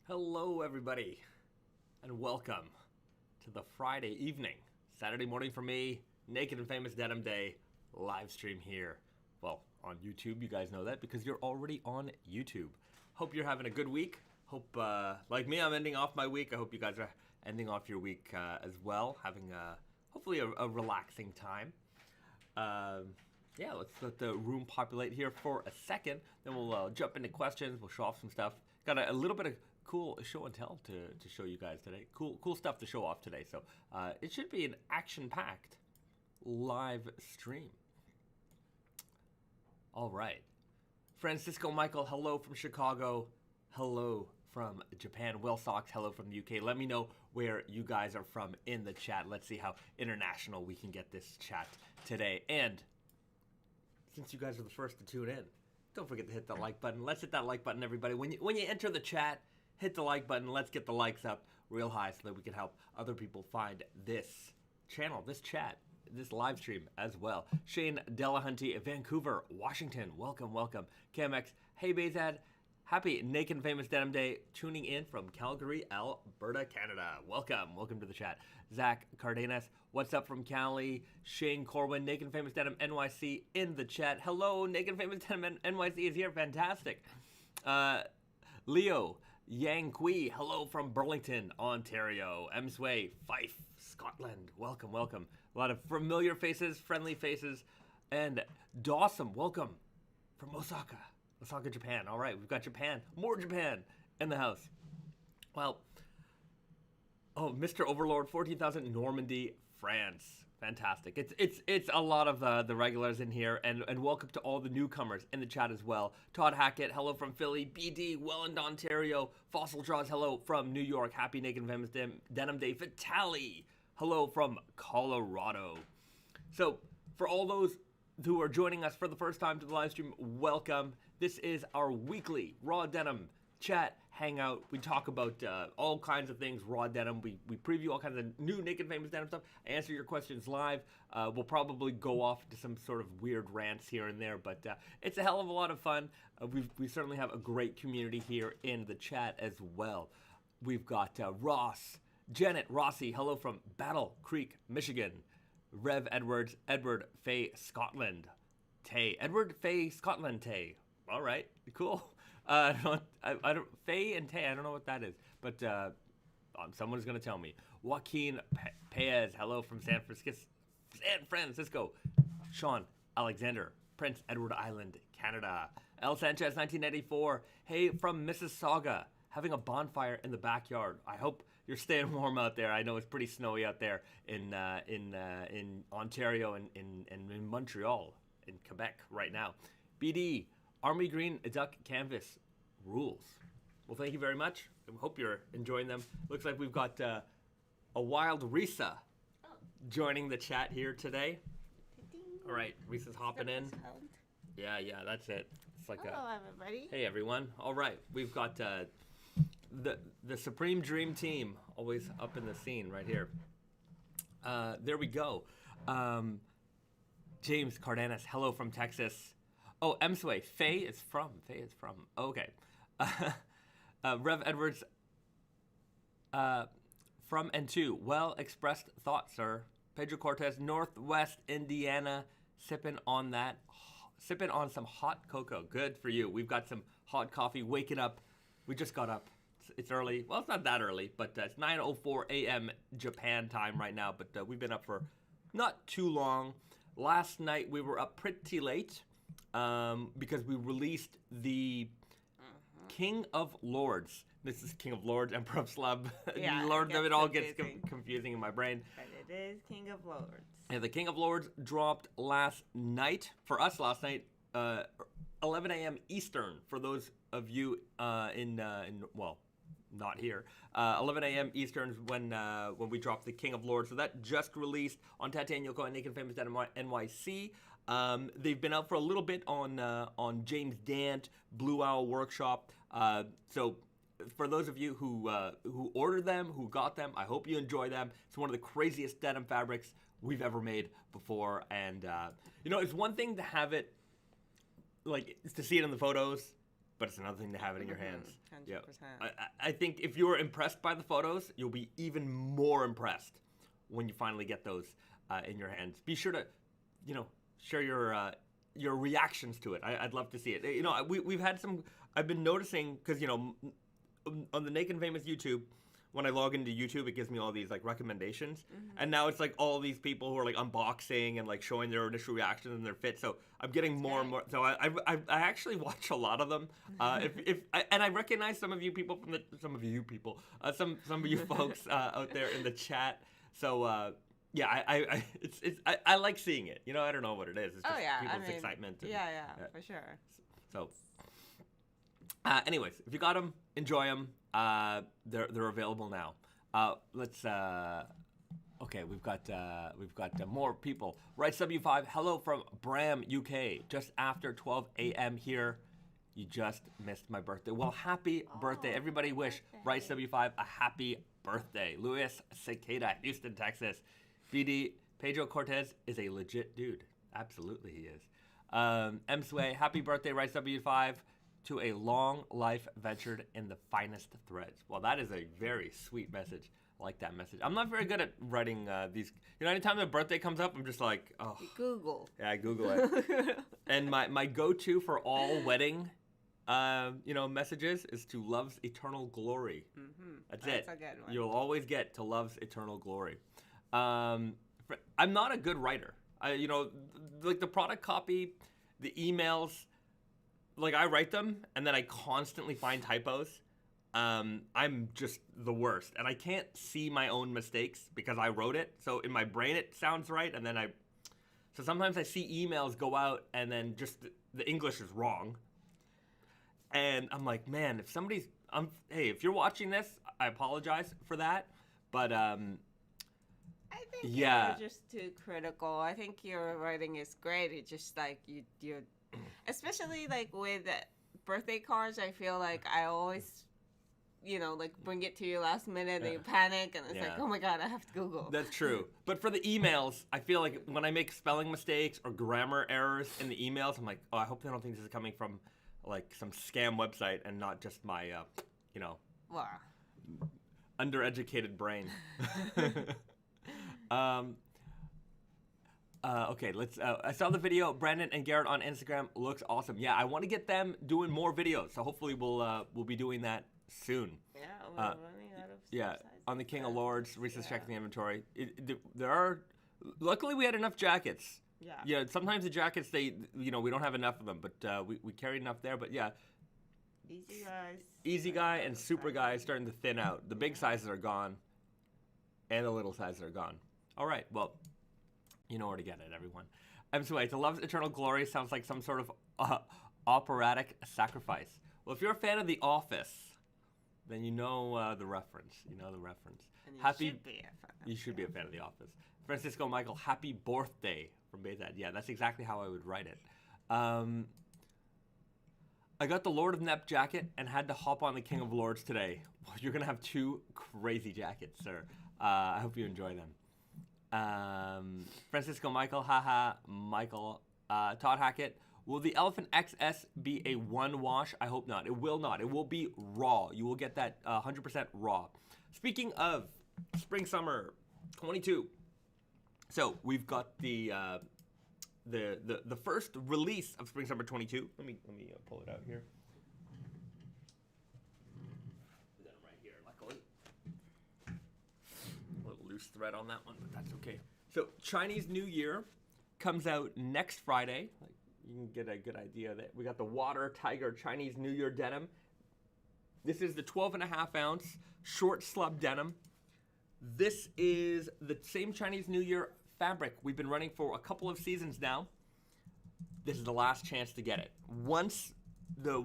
Hello, everybody, and welcome to the Friday evening, Saturday morning for me, Naked and Famous Denim Day live stream here. Well, on YouTube, you guys know that because you're already on YouTube. Hope you're having a good week. Hope, like me, I'm ending off my week. I hope you guys are ending off your week as well, having hopefully a relaxing time. Yeah, let's let the room populate here for a second. Then we'll jump into questions. We'll show off some stuff. Got a little bit of cool show and tell to show you guys today. Cool stuff to show off today. So it should be an action-packed live stream. All right. Francisco Michael, hello from Chicago. Hello from Japan. Will Sox, hello from the UK. Let me know where you guys are from in the chat. Let's see how international we can get this chat today. And since you guys are the first to tune in, don't forget to hit that like button. Let's hit that like button, everybody. When you enter the chat, hit the like button. Let's get the likes up real high so that we can help other people find this channel, this chat, this live stream as well. Shane Delahunty, Vancouver, Washington. Welcome. KMX, hey Bahzad. Happy Naked and Famous Denim Day. Tuning in from Calgary, Alberta, Canada. Welcome to the chat. Zach Cardenas, what's up from Cali? Shane Corwin, Naked and Famous Denim NYC in the chat. Hello, Naked and Famous Denim NYC is here. Fantastic. Leo Yang Kui, hello from Burlington, Ontario. M Sway, Fife, Scotland. Welcome. A lot of familiar faces, friendly faces. And Dawson, welcome from Osaka, Japan. All right, we've got Japan, more Japan in the house. Well, Mr. Overlord, 14,000, Normandy, France. Fantastic. It's a lot of the regulars in here, and welcome to all the newcomers in the chat as well. Todd Hackett, hello from Philly. BD, Welland, Ontario. Fossil Draws, hello from New York. Happy Naked and Famous Denim Day. Vitali, hello from Colorado. So, for all those who are joining us for the first time to the live stream, welcome. This is our weekly Raw Denim chat hangout. We talk about all kinds of things raw denim. We preview all kinds of new Naked Famous Denim stuff. I answer your questions live. We'll probably go off to some sort of weird rants here and there, but it's a hell of a lot of fun. We certainly have a great community here in the chat as well. We've got Ross, Janet, Rossi, hello from Battle Creek, Michigan. Rev Edwards, Edward Fay, Scotland. Tay, Edward Fay, Scotland, Tay. All right, cool. I don't Faye and Tay, I don't know what that is, but someone's gonna tell me. Joaquin Paez, hello from San Francisco. Sean Alexander, Prince Edward Island, Canada. El Sanchez, 1984. Hey, from Mississauga, having a bonfire in the backyard. I hope you're staying warm out there. I know it's pretty snowy out there in Ontario and in Montreal, in Quebec right now. BD. Army Green Duck Canvas rules. Well, thank you very much. I hope you're enjoying them. Looks like we've got a wild Risa joining the chat here today. All right, Risa's hopping in. Yeah, that's it. It's like hello, everybody. Hey, everyone. All right, we've got the Supreme Dream Team always up in the scene right here. There we go. James Cardenas, hello from Texas. Oh, Msway, Faye is from. Okay. Rev Edwards, from and to. Well expressed thought, sir. Pedro Cortez, Northwest Indiana, sipping on some hot cocoa. Good for you. We've got some hot coffee. Waking up. We just got up. It's early. Well, it's not that early, but it's 9:04 a.m. Japan time right now. But we've been up for not too long. Last night we were up pretty late. Because we released the King of Lords. This is King of Lords, Emperor of Slub. Yeah, Lord of it all gets confusing in my brain. But it is King of Lords. Yeah, the King of Lords dropped last night. For us last night, 11 a.m. Eastern. For those of you in not here. 11 a.m. Eastern when we dropped the King of Lords. So that just released on Tate and Yoko and Naked Famous Denim NYC. They've been out for a little bit on James Dant, Blue Owl Workshop. So for those of you who ordered them, who got them, I hope you enjoy them. It's one of the craziest denim fabrics we've ever made before. And, it's one thing to have it, like, to see it in the photos. but it's another thing to have it in your hands. 100%. Yeah. I think if you're impressed by the photos, you'll be even more impressed when you finally get those in your hands. Be sure to, share your reactions to it. I'd love to see it. We've had some. I've been noticing because on the Naked Famous YouTube, when I log into YouTube, it gives me all these like recommendations, and now it's like all these people who are like unboxing and like showing their initial reactions and their fit. So I'm getting more and more. So I actually watch a lot of them. And I recognize some of you people from some of you folks out there in the chat. So yeah, I like seeing it. I don't know what it is. It's just people's excitement. Yeah, for sure. So. Anyways, if you got them, enjoy them. They're available now. Okay, we've got more people. Rice W5, hello from Bram, UK. Just after 12 a.m. here. You just missed my birthday. Well, happy birthday. Everybody wish Rice W5 a happy birthday. Luis Cicada, Houston, Texas. BD, Pedro Cortez is a legit dude. Absolutely he is. M. Sway, happy birthday, Rice W5. To a long life ventured in the finest threads. Well, that is a very sweet message. I like that message. I'm not very good at writing these. Anytime their birthday comes up, I'm just like, oh. Google. Yeah, I Google it. And my go-to for all wedding, messages is to love's eternal glory. Mm-hmm. That's it. That's a good one. You'll always get to love's eternal glory. I'm not a good writer. Like the product copy, the emails. Like I write them and then I constantly find typos. I'm just the worst, and I can't see my own mistakes because I wrote it. So in my brain it sounds right, and then so sometimes I see emails go out and then just the English is wrong, and I'm like, man, if you're watching this, I apologize for that, but I think you're just too critical. I think your writing is great. It's just like you're. Especially like with birthday cards, I feel like I always, like bring it to you last minute and you panic and it's like, oh my God, I have to Google. That's true. But for the emails, I feel like when I make spelling mistakes or grammar errors in the emails, I'm like, oh, I hope they don't think this is coming from like some scam website and not just my, undereducated brain. Okay, let's. I saw the video. Brandon and Garrett on Instagram looks awesome. Yeah, I want to get them doing more videos. So hopefully we'll be doing that soon. Yeah, we're running out of sizes. On the King of Lords, Risa's checking the inventory. There are. Luckily, we had enough jackets. Yeah. Yeah. Sometimes the jackets we don't have enough of them, but we carried enough there. But yeah. Easy guy and super guy is starting to thin out. The big sizes are gone, and the little sizes are gone. All right. Well. You know where to get it, everyone. I'm sorry, to love's eternal glory sounds like some sort of operatic sacrifice. Well, if you're a fan of The Office, then you know the reference. You know the reference. And you should be a fan. You should be a fan of The Office. Francisco Michael, happy birthday from Bahzad. Yeah, that's exactly how I would write it. I got the Lord of Nep jacket and had to hop on the King of Lords today. Well, you're going to have two crazy jackets, sir. I hope you enjoy them. Francisco Michael, Michael, Todd Hackett. Will the Elephant XS be a one wash? I hope not. It will not. It will be raw. You will get that 100% raw. Speaking of spring summer 22, so we've got the first release of spring summer 22. Let me pull it out here. Thread on that one, but that's okay. So Chinese New Year comes out next Friday. Like, you can get a good idea that we got the Water Tiger Chinese New Year denim. This is the 12.5 ounce short slub denim. This is the same Chinese New Year fabric we've been running for a couple of seasons now. This is the last chance to get it. Once we're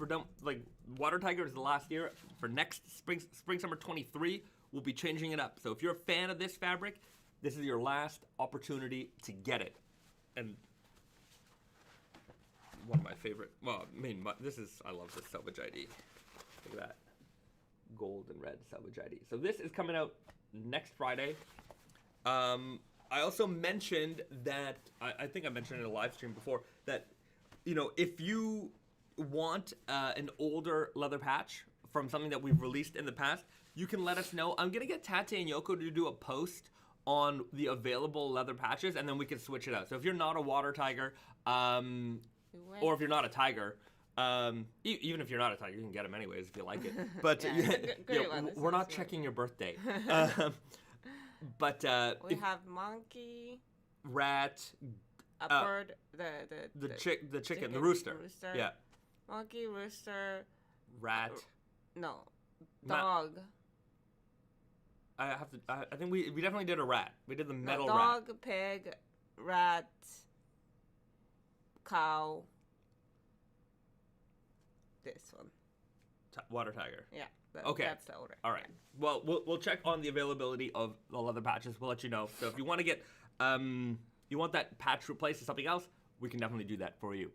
done, like Water Tiger is the last year for next spring summer 23. We'll be changing it up. So if you're a fan of this fabric, this is your last opportunity to get it. And one of my favorite, I love this Selvedge ID. Look at that. Gold and red Selvedge ID. So this is coming out next Friday. I also mentioned that, I think I mentioned in a live stream before, that, if you want an older leather patch from something that we've released in the past, you can let us know. I'm gonna get Tate and Yoko to do a post on the available leather patches, and then we can switch it out. So if you're not a water tiger, or if you're not a tiger, even if you're not a tiger, you can get them anyways if you like it. But we're not checking your birthday. But we have monkey, rat, a bird, the chicken, the rooster. Yeah. Monkey, rooster, rat. No, dog. I think we definitely did a rat. We did the metal dog, rat. pig, rat, cow. This one. Water tiger. Yeah. Okay. That's the order. All right. Well, we'll check on the availability of the leather patches. We'll let you know. So if you want to get, you want that patch replaced with something else, we can definitely do that for you.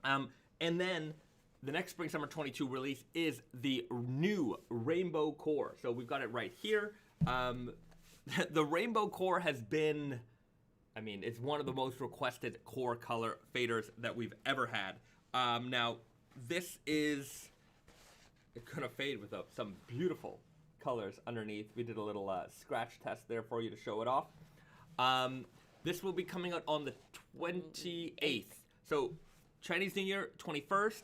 And then the next Spring Summer 22 release is the new Rainbow Core. So we've got it right here. The Rainbow Core has been, I mean, it's one of the most requested core color faders that we've ever had. Now, this is gonna fade with some beautiful colors underneath. We did a little scratch test there for you to show it off. This will be coming out on the 28th. So Chinese New Year, 21st.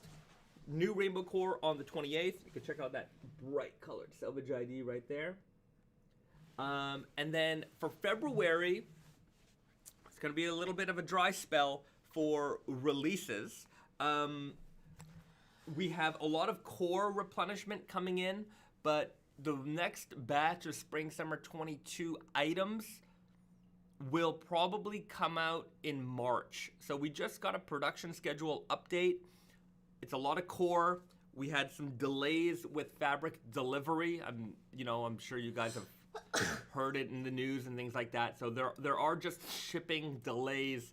New Rainbow Core on the 28th. You can check out that bright colored Selvedge ID right there. And then for February, it's going to be a little bit of a dry spell for releases. We have a lot of core replenishment coming in, but the next batch of Spring Summer 22 items will probably come out in March. So we just got a production schedule update. It's a lot of core. We had some delays with fabric delivery. I'm sure you guys have heard it in the news and things like that. So there are just shipping delays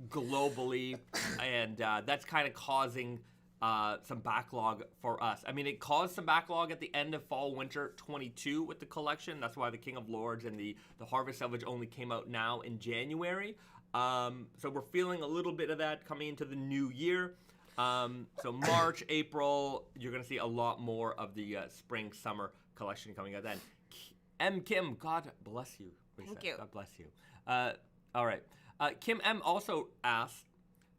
globally, and that's kind of causing some backlog for us. I mean, it caused some backlog at the end of Fall Winter 22 with the collection. That's why the King of Lords and the Harvest Selvedge only came out now in January. So we're feeling a little bit of that coming into the new year. So March, April, you're going to see a lot more of the Spring Summer collection coming out then. M. Kim, God bless you, Risa. Thank you. God bless you. All right. Kim M. also asked,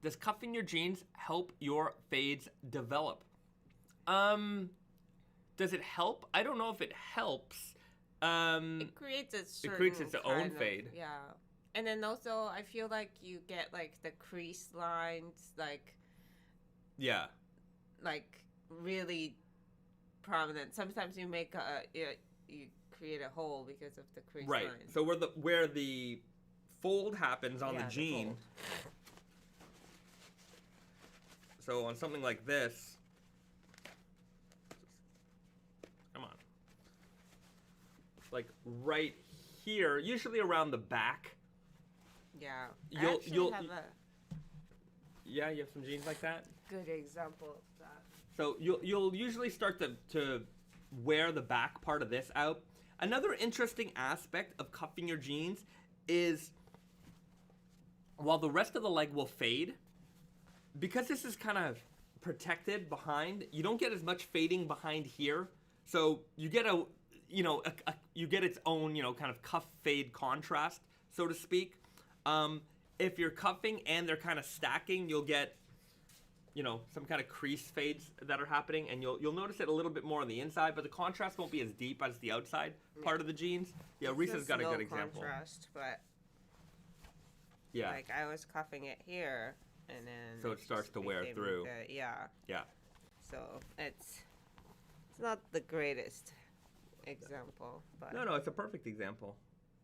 does cuffing your jeans help your fades develop? Does it help? I don't know if it helps. It creates its own fade. Yeah. And then also, I feel like you get, like, the crease lines, like... Yeah. Like, really prominent. Sometimes you make you create a hole because of the crease right. lines. So where the fold happens on the jean... So on something like this, come on, like right here, usually around the back. Yeah, you have some jeans like that. Good example of that. So you'll usually start to wear the back part of this out. Another interesting aspect of cuffing your jeans is while the rest of the leg will fade, because this is kind of protected behind, you don't get as much fading behind here. So you get you get its own, kind of cuff fade contrast, so to speak. If you're cuffing and they're kind of stacking, you'll get, some kind of crease fades that are happening, and you'll notice it a little bit more on the inside, but the contrast won't be as deep as the outside part of the jeans. Yeah, Risa's got a good example. Contrast, but yeah, like I was cuffing it here. And then so it starts to wear through. Yeah. So it's not the greatest example, but no, it's a perfect example.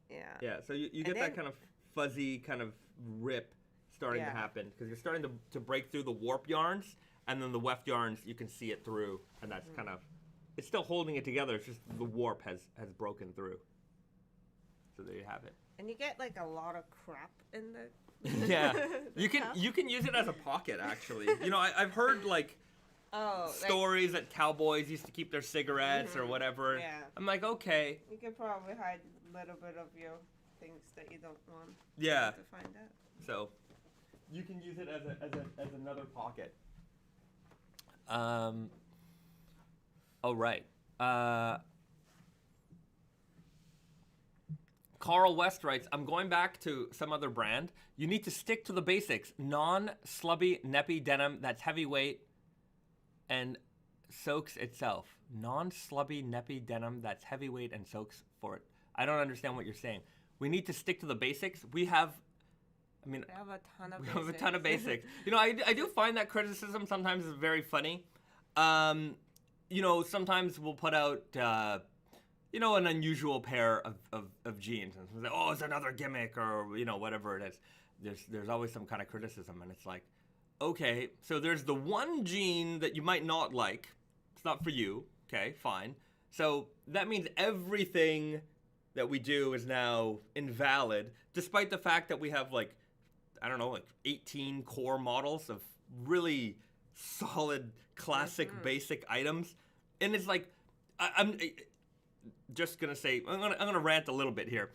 Yeah. Yeah. So you get that kind of fuzzy kind of rip starting to happen because you're starting to break through the warp yarns, and then the weft yarns you can see it through, and that's kind of it's still holding it together. It's just the warp has broken through. So there you have it. And you get like a lot of crap in the. Yeah, you can use it as a pocket actually. I've heard stories that cowboys used to keep their cigarettes or whatever. Yeah. I'm like, okay. You could probably hide a little bit of your things that you don't want. Yeah. To find out. So, you can use it as another pocket. Oh, right. Carl West writes, I'm going back to some other brand. You need to stick to the basics. Non-slubby, neppy denim that's heavyweight and soaks itself. Non-slubby, neppy denim that's heavyweight and soaks for it. I don't understand what you're saying. We need to stick to the basics. We have a ton of basics. You know, I do find that criticism sometimes is very funny. You know, sometimes we'll put out, you know, an unusual pair of jeans. And say, oh, it's another gimmick or, you know, whatever it is. There's always some kind of criticism. And it's like, okay, so there's the one jean that you might not like. It's not for you. Okay, fine. So that means everything that we do is now invalid, despite the fact that we have like, I don't know, like 18 core models of really solid, classic, basic items. And it's like, I'm just gonna say, I'm gonna rant a little bit here.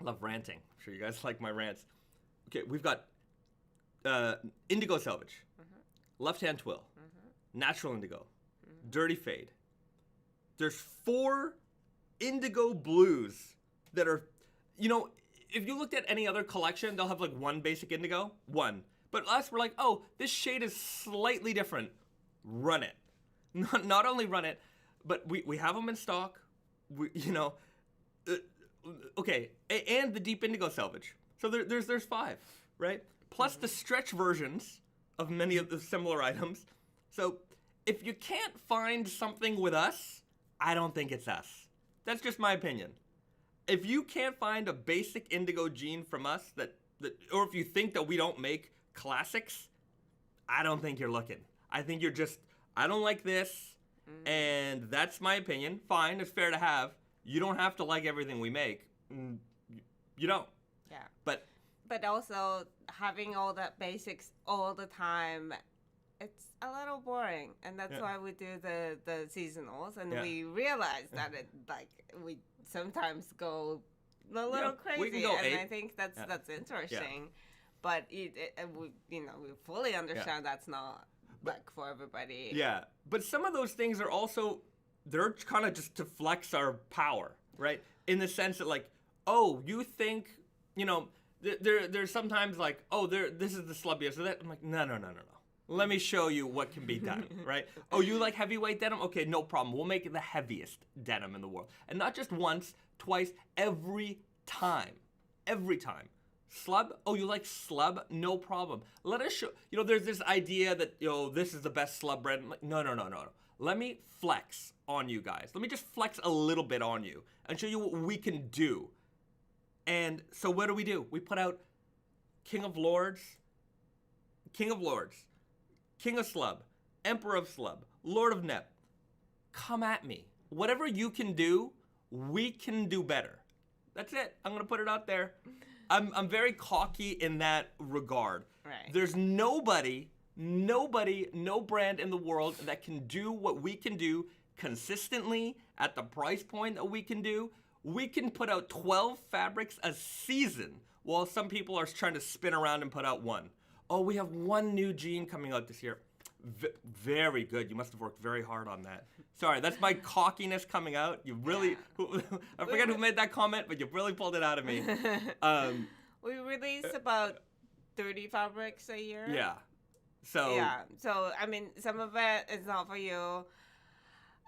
I love ranting. I'm sure you guys like my rants. Okay, we've got indigo selvage, left-hand twill, natural indigo, dirty fade. There's 4 indigo blues that are, you know, if you looked at any other collection, they'll have like one basic indigo, one. But us, we're like, oh, this shade is slightly different. Run it. Not only run it, but we have them in stock. You know, okay, and the deep indigo selvage. So there's 5, right? Plus the stretch versions of many of the similar items. So if you can't find something with us, I don't think it's us. That's just my opinion. If you can't find a basic indigo jean from us that or if you think that we don't make classics, I don't think you're looking. I think you're just, I don't like this, and that's my opinion. Fine, it's fair to have. You don't have to like everything we make. You don't. Yeah. But also having all that basics all the time, it's a little boring, and that's why we do the seasonals, and we realize that it like we sometimes go a little crazy, we can go and 8. I think that's interesting. But we fully understand that's not like for everybody. Yeah, but some of those things are also, they're kind of just to flex our power, right? In the sense that like, oh, you think, you know, there's sometimes like, oh, this is the slubbiest. So that I'm like, no. Let me show you what can be done, right? Oh, you like heavyweight denim? Okay, no problem. We'll make it the heaviest denim in the world. And not just once, twice, every time. Every time. Slub? Oh, you like slub? No problem. Let us show, you know, there's this idea that, you know, this is the best slub brand. I'm like, no. Let me flex on you guys. Let me just flex a little bit on you and show you what we can do. And so what do? We put out King of Lords, King of Slub, Emperor of Slub, Lord of Nep. Come at me. Whatever you can do, we can do better. That's it. I'm going to put it out there. I'm very cocky in that regard. Right. There's no brand in the world that can do what we can do consistently at the price point that we can do. We can put out 12 fabrics a season while some people are trying to spin around and put out one. Oh, we have one new jean coming out this year. Very good. You must have worked very hard on that. Sorry, that's my cockiness coming out. You really, I forget who made that comment, but you really pulled it out of me. We release about 30 fabrics a year. Yeah. So, I mean, some of it is not for you.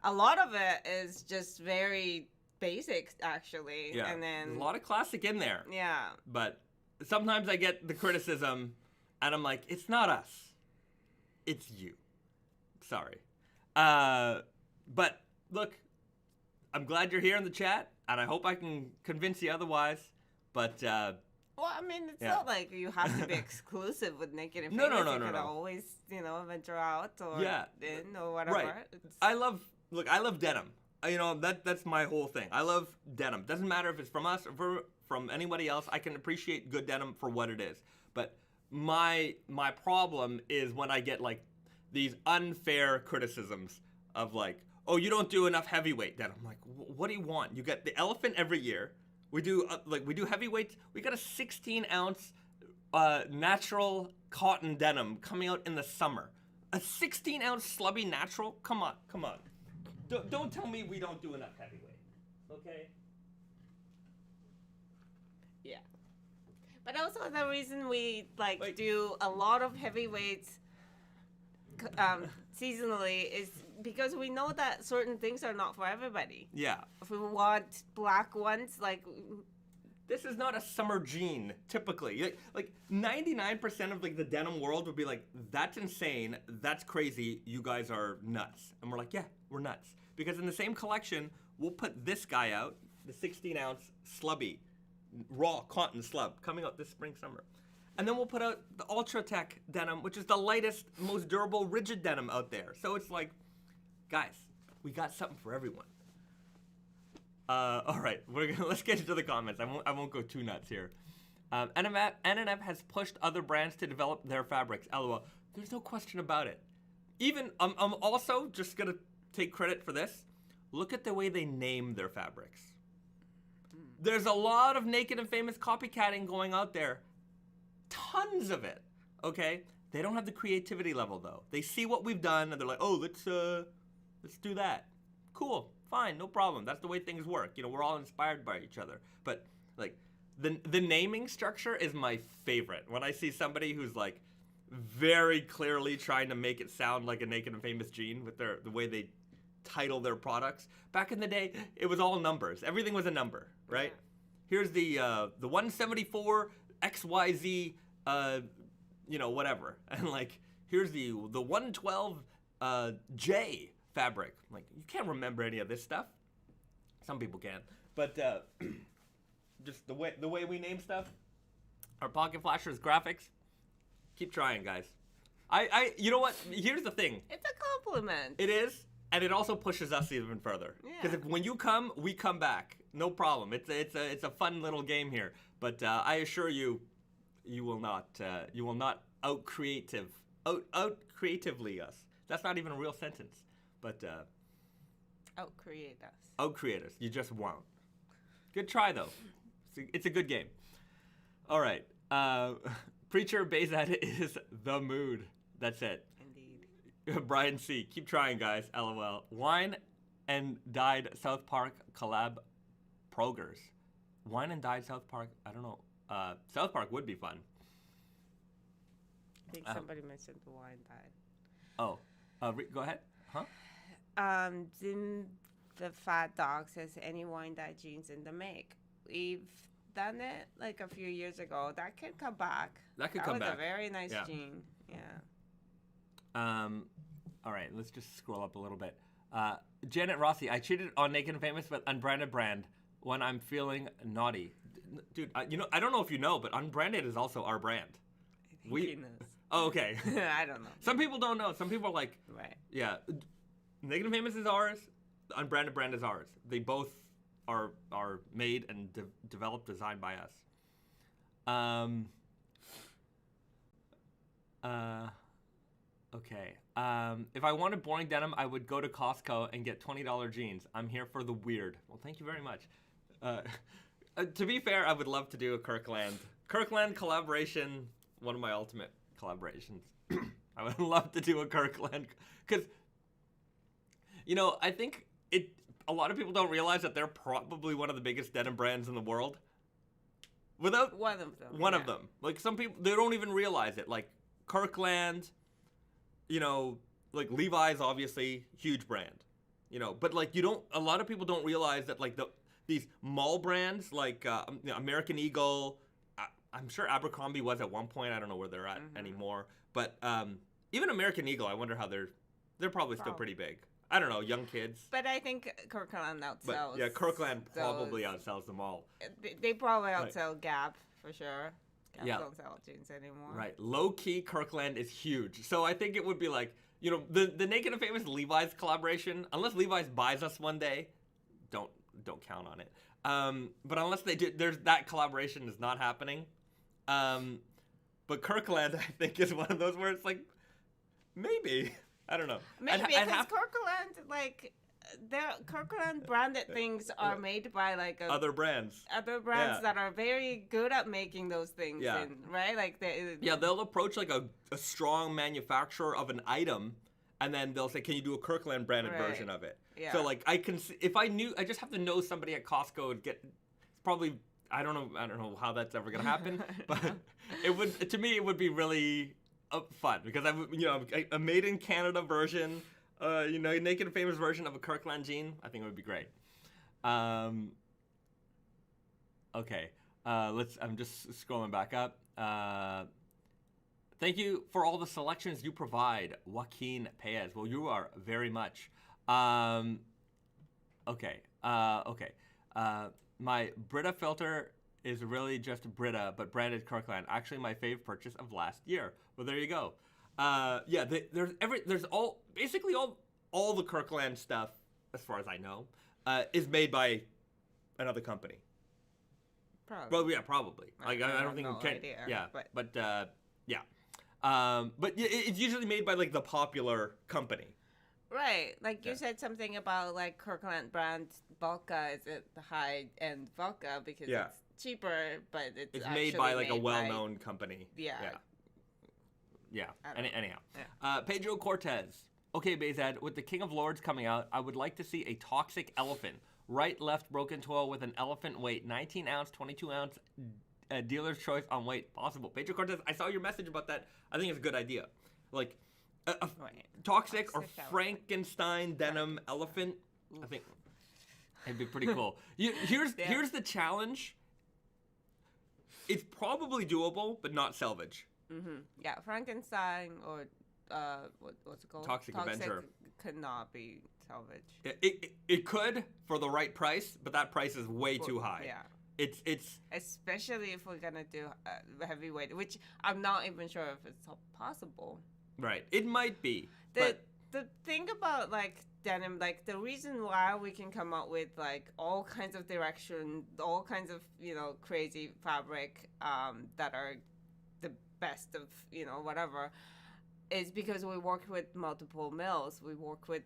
A lot of it is just very basic, actually. Yeah. And then there's a lot of classic in there. Yeah. But sometimes I get the criticism, and I'm like, it's not us. It's you. Sorry. But look, I'm glad you're here in the chat, and I hope I can convince you otherwise. But well, I mean, it's not like you have to be exclusive with Naked and No. Famous. You could always, you know, venture out or in or whatever. Right. I love denim. You know, that's my whole thing. I love denim. Doesn't matter if it's from us or from anybody else. I can appreciate good denim for what it is. But my problem is when I get like these unfair criticisms of like, oh, you don't do enough heavyweight denim. I'm like, what do you want? You get the elephant every year. We do heavyweights. We got a 16-ounce natural cotton denim coming out in the summer. A 16-ounce slubby natural? Come on. Don't tell me we don't do enough heavyweight. Okay? Yeah. But also the reason we do a lot of heavyweights seasonally is because we know that certain things are not for everybody. Yeah. If we want black ones, this is not a summer jean, typically. Like 99% of the denim world would be like, that's insane, that's crazy, you guys are nuts. And we're like, yeah, we're nuts. Because in the same collection, we'll put this guy out, the 16-ounce slubby, raw cotton slub, coming out this spring, summer. And then we'll put out the Ultra Tech denim, which is the lightest, most durable, rigid denim out there. So it's like, guys, we got something for everyone. All right, let's get into the comments. I won't go too nuts here. NNF has pushed other brands to develop their fabrics. LOL. There's no question about it. Even I'm also just gonna take credit for this. Look at the way they name their fabrics. There's a lot of Naked and Famous copycatting going out there. Tons of it. Okay? They don't have the creativity level though. They see what we've done and they're like, oh, let's do that. Cool. Fine, no problem. That's the way things work. We're all inspired by each other. But the naming structure is my favorite. When I see somebody who's very clearly trying to make it sound like a Naked and Famous jean with the way they title their products. Back in the day, it was all numbers. Everything was a number, right? Yeah. Here's the 174 XYZ whatever. And here's the 112 J fabric. You can't remember any of this stuff. Some people can, but just the way we name stuff. Our pocket flashers graphics. Keep trying, guys. You know what? Here's the thing. It's a compliment. It is, and it also pushes us even further. Because when you come, we come back. No problem. It's a fun little game here. But I assure you, you will not out creatively us. That's not even a real sentence. But out-create us. Out-create us. You just won't. Good try, though. It's a good game. All right. Preacher Bahzad is the mood. That's it. Indeed. Brian C. Keep trying, guys. LOL. Wine and Dyed South Park collab progers. Wine and Dyed South Park. I don't know. South Park would be fun. I think somebody mentioned the wine dyed. Oh. Go ahead. Huh? Jim the Fat Dog says any wine dyed jeans in the make. We've done it a few years ago. That could come back. That was a very nice jean. Yeah. All right, let's just scroll up a little bit. Janet Rossi, I cheated on Naked and Famous with unbranded brand when I'm feeling naughty. Dude, I don't know if you know, but unbranded is also our brand. I think he knows. Oh, okay. I don't know. Some people don't know. Some people are like, right. Yeah, Naked and Famous is ours. The unbranded brand is ours. They both are made and developed, designed by us. Okay. If I wanted boring denim, I would go to Costco and get $20 jeans. I'm here for the weird. Well, thank you very much. To be fair, I would love to do a Kirkland collaboration. One of my ultimate collaborations. I would love to do a Kirkland because, I think a lot of people don't realize that they're probably one of the biggest denim brands in the world. Without one of them. One of them. Some people, they don't even realize it. Kirkland, Levi's, obviously, huge brand. But a lot of people don't realize that these mall brands American Eagle, I'm sure Abercrombie was at one point. I don't know where they're at anymore. But even American Eagle, I wonder how they're probably still pretty big. I don't know, young kids. But I think Kirkland outsells. But yeah, Kirkland probably outsells them all. They probably outsell Gap for sure. Gap don't sell jeans anymore. Right, low key Kirkland is huge. So I think it would be the Naked and Famous Levi's collaboration. Unless Levi's buys us one day, don't count on it. But unless they do, that collaboration is not happening. But Kirkland, I think, is one of those where it's maybe. I don't know. Maybe because Kirkland, their Kirkland branded things are made by like other brands that are very good at making those things. Yeah. Right? Like they'll approach like a strong manufacturer of an item, and then they'll say, can you do a Kirkland branded version of it? Yeah. So like I just have to know somebody at Costco would get, it's probably, I don't know how that's ever gonna happen, but it would be really fun, because a made in Canada version, Naked Famous version of a Kirkland jean, I think it would be great. Okay, I'm just scrolling back up. Thank you for all the selections you provide, Joaquin Paez. Well, you are very much. Okay. My Brita filter is really just Brita, but branded Kirkland. Actually, my fave purchase of last year. Well, there you go. There's basically all the Kirkland stuff, as far as I know, is made by another company. Probably. Well, yeah, probably. Like I don't think no we can. idea, Yeah, but yeah. But it's usually made by like the popular company. Right, like you said something about like Kirkland brand vodka is the high end vodka because it's cheaper, but it's made by like a well-known company. Yeah. Anyhow, Pedro Cortez. Okay, Bahzad, with the King of Lords coming out, I would like to see a toxic elephant, right, left, broken toe with an elephant weight, 19 ounce, 22 ounce. Dealer's choice on weight possible. Pedro Cortez, I saw your message about that. I think it's a good idea. Like a toxic or Frankenstein denim elephant. I think it'd be pretty cool. Here's the challenge. It's probably doable, but not Selvedge. Mm-hmm. Yeah, Frankenstein or what's it called? Toxic Avenger could not be Selvedge. It could for the right price, but that price is way too high. Yeah. It's especially if we're gonna do heavyweight, which I'm not even sure if it's possible. Right, it might be. The thing about like denim, like the reason why we can come up with like all kinds of direction, all kinds of crazy fabric that are the best of whatever, is because we work with multiple mills. We work with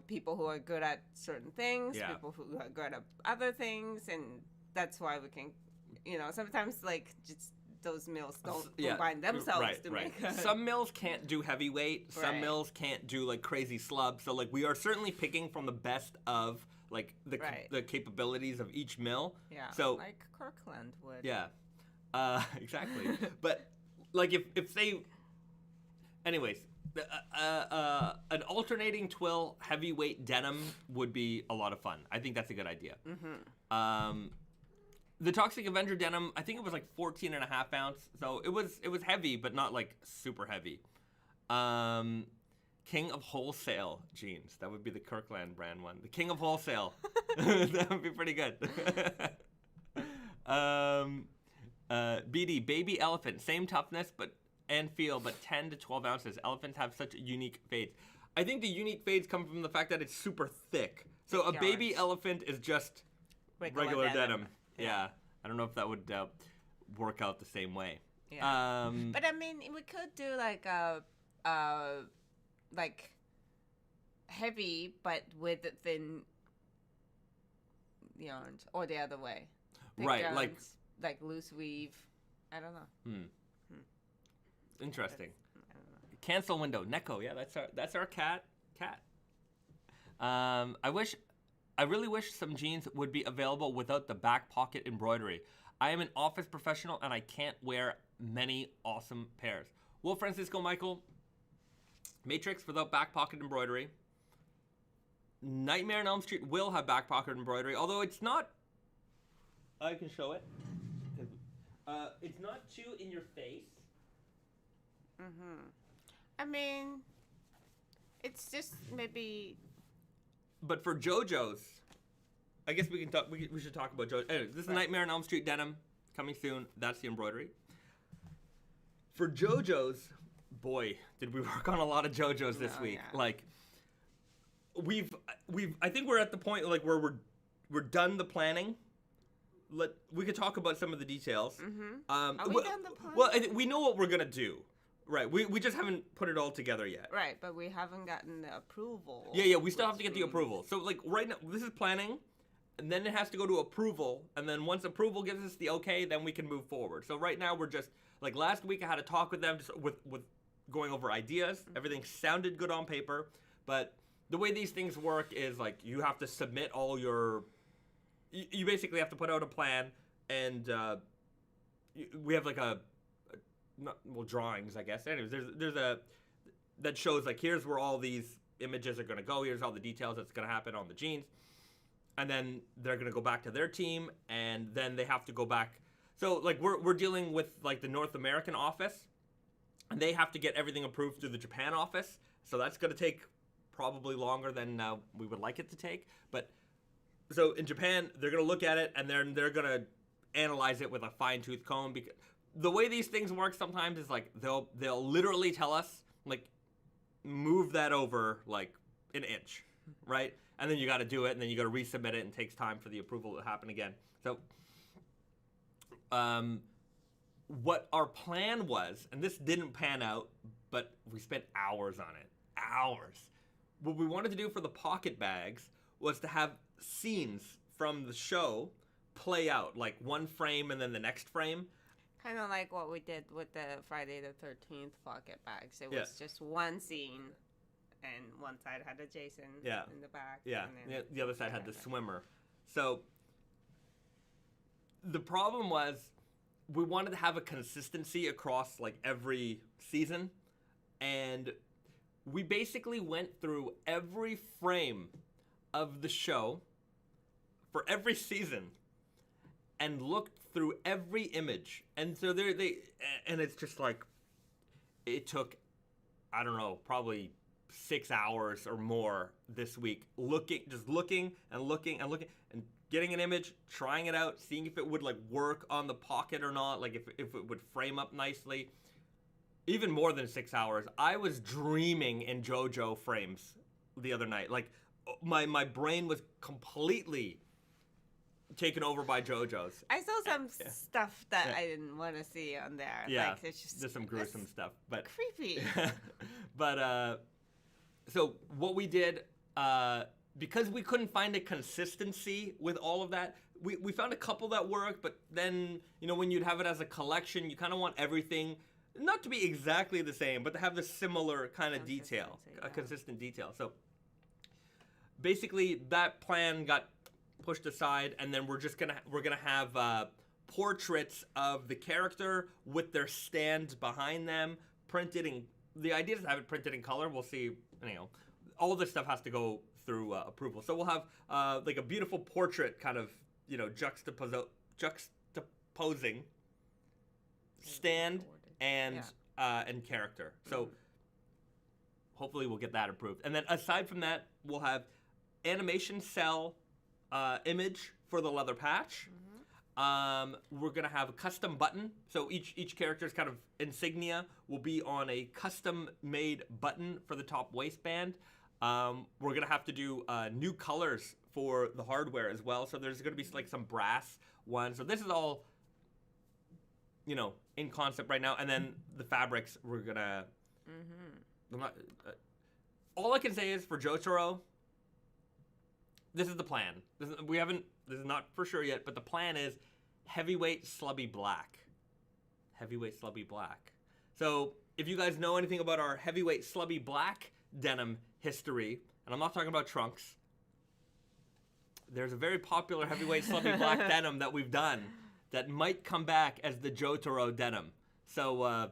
people who are good at certain things, people who are good at other things, and that's why we can, sometimes like just those mills don't combine themselves to make. Some mills can't do heavyweight. Some mills can't do like crazy slub. So like we are certainly picking from the best of like the capabilities of each mill. Yeah. So like Kirkland would. Yeah. Exactly. But like if they, anyways. An alternating twill heavyweight denim would be a lot of fun. I think that's a good idea. Mm-hmm. The Toxic Avenger denim, I think it was like 14 and a half ounce. So it was heavy, but not like super heavy. King of Wholesale jeans. That would be the Kirkland brand one. The King of Wholesale. That would be pretty good. BD, baby elephant. Same toughness, and feel, but 10 to 12 ounces. Elephants have such unique fades. I think the unique fades come from the fact that it's super thick. So a baby elephant is just regular denim. Yeah. I don't know if that would work out the same way. Yeah. But I mean, we could do like like heavy, but with thin yarns, or the other way. Thick right. yarns, like loose weave. I don't know. Interesting. Cancel window. Neko. Yeah, that's our cat. I really wish some jeans would be available without the back pocket embroidery. I am an office professional and I can't wear many awesome pairs. Well, Francisco Michael, Matrix without back pocket embroidery. Nightmare on Elm Street will have back pocket embroidery, although it's not. I can show it. It's not too in your face. I mean, it's just maybe. But for JoJo's, I guess we can talk. We should talk about JoJo. Anyway, this is Nightmare on Elm Street denim coming soon. That's the embroidery. For JoJo's, boy, did we work on a lot of JoJo's this week. Yeah. Like, we've. I think we're at the point like where we're done the planning. We could talk about some of the details. Are we done the planning? Well, we know what we're gonna do. Right. We just haven't put it all together yet. Right, but we haven't gotten the approval. Yeah. We still have to get the approval. So like right now, this is planning, and then it has to go to approval, and then once approval gives us the okay, then we can move forward. So right now we're just like last week I had a talk with them just with going over ideas. Everything sounded good on paper, but the way these things work is like you have to submit all your. You basically have to put out a plan, and we have like drawings, I guess. Anyways, there's a that shows like here's where all these images are gonna go. Here's all the details that's gonna happen on the jeans, and then they're gonna go back to their team, and then they have to go back. So like we're dealing with like the North American office, and they have to get everything approved through the Japan office. So that's gonna take probably longer than we would like it to take. But so in Japan, they're gonna look at it, and then they're gonna analyze it with a fine-tooth comb. Because the way these things work sometimes is like they'll literally tell us like move that over like an inch, right? And then you got to do it, and then you got to resubmit it, and it takes time for the approval to happen again. So what our plan was, and this didn't pan out, but we spent hours on it. Hours. What we wanted to do for the pocket bags was to have scenes from the show play out, like one frame and then the next frame. Kind of like what we did with the Friday the 13th pocket bags. It was just one scene, and one side had a Jason in the back. Yeah, and the other side had the swimmer. So the problem was we wanted to have a consistency across like every season, and we basically went through every frame of the show for every season and looked through every image. And so and it's just like, it took, I don't know, probably 6 hours or more this week, looking and getting an image, trying it out, seeing if it would like work on the pocket or not, like if it would frame up nicely. Even more than 6 hours. I was dreaming in JoJo frames the other night. Like my brain was completely taken over by JoJo's. I saw some stuff that I didn't want to see on there. Yeah, like, it's just, there's some gruesome stuff, but creepy. But so what we did, because we couldn't find a consistency with all of that, we found a couple that worked, but then when you'd have it as a collection, you kind of want everything not to be exactly the same, but to have the similar kind of detail, a consistent detail. So basically, that plan got pushed aside, and then we're gonna have portraits of the character with their stand behind them, printed in. The idea is to have it printed in color. We'll see. All this stuff has to go through approval. So we'll have like a beautiful portrait, kind of juxtaposing stand and character. So hopefully we'll get that approved. And then aside from that, we'll have animation cell image for the leather patch. We're gonna have a custom button. So each character's kind of insignia will be on a custom made button for the top waistband. We're gonna have to do new colors for the hardware as well. So there's gonna be like some brass ones. So this is all in concept right now. And then the fabrics we're gonna. All I can say is for Jotaro, this is the plan. This is not for sure yet, but the plan is heavyweight slubby black. Heavyweight slubby black. So if you guys know anything about our heavyweight slubby black denim history, and I'm not talking about trunks, there's a very popular heavyweight slubby black denim that we've done that might come back as the Jotaro denim. So I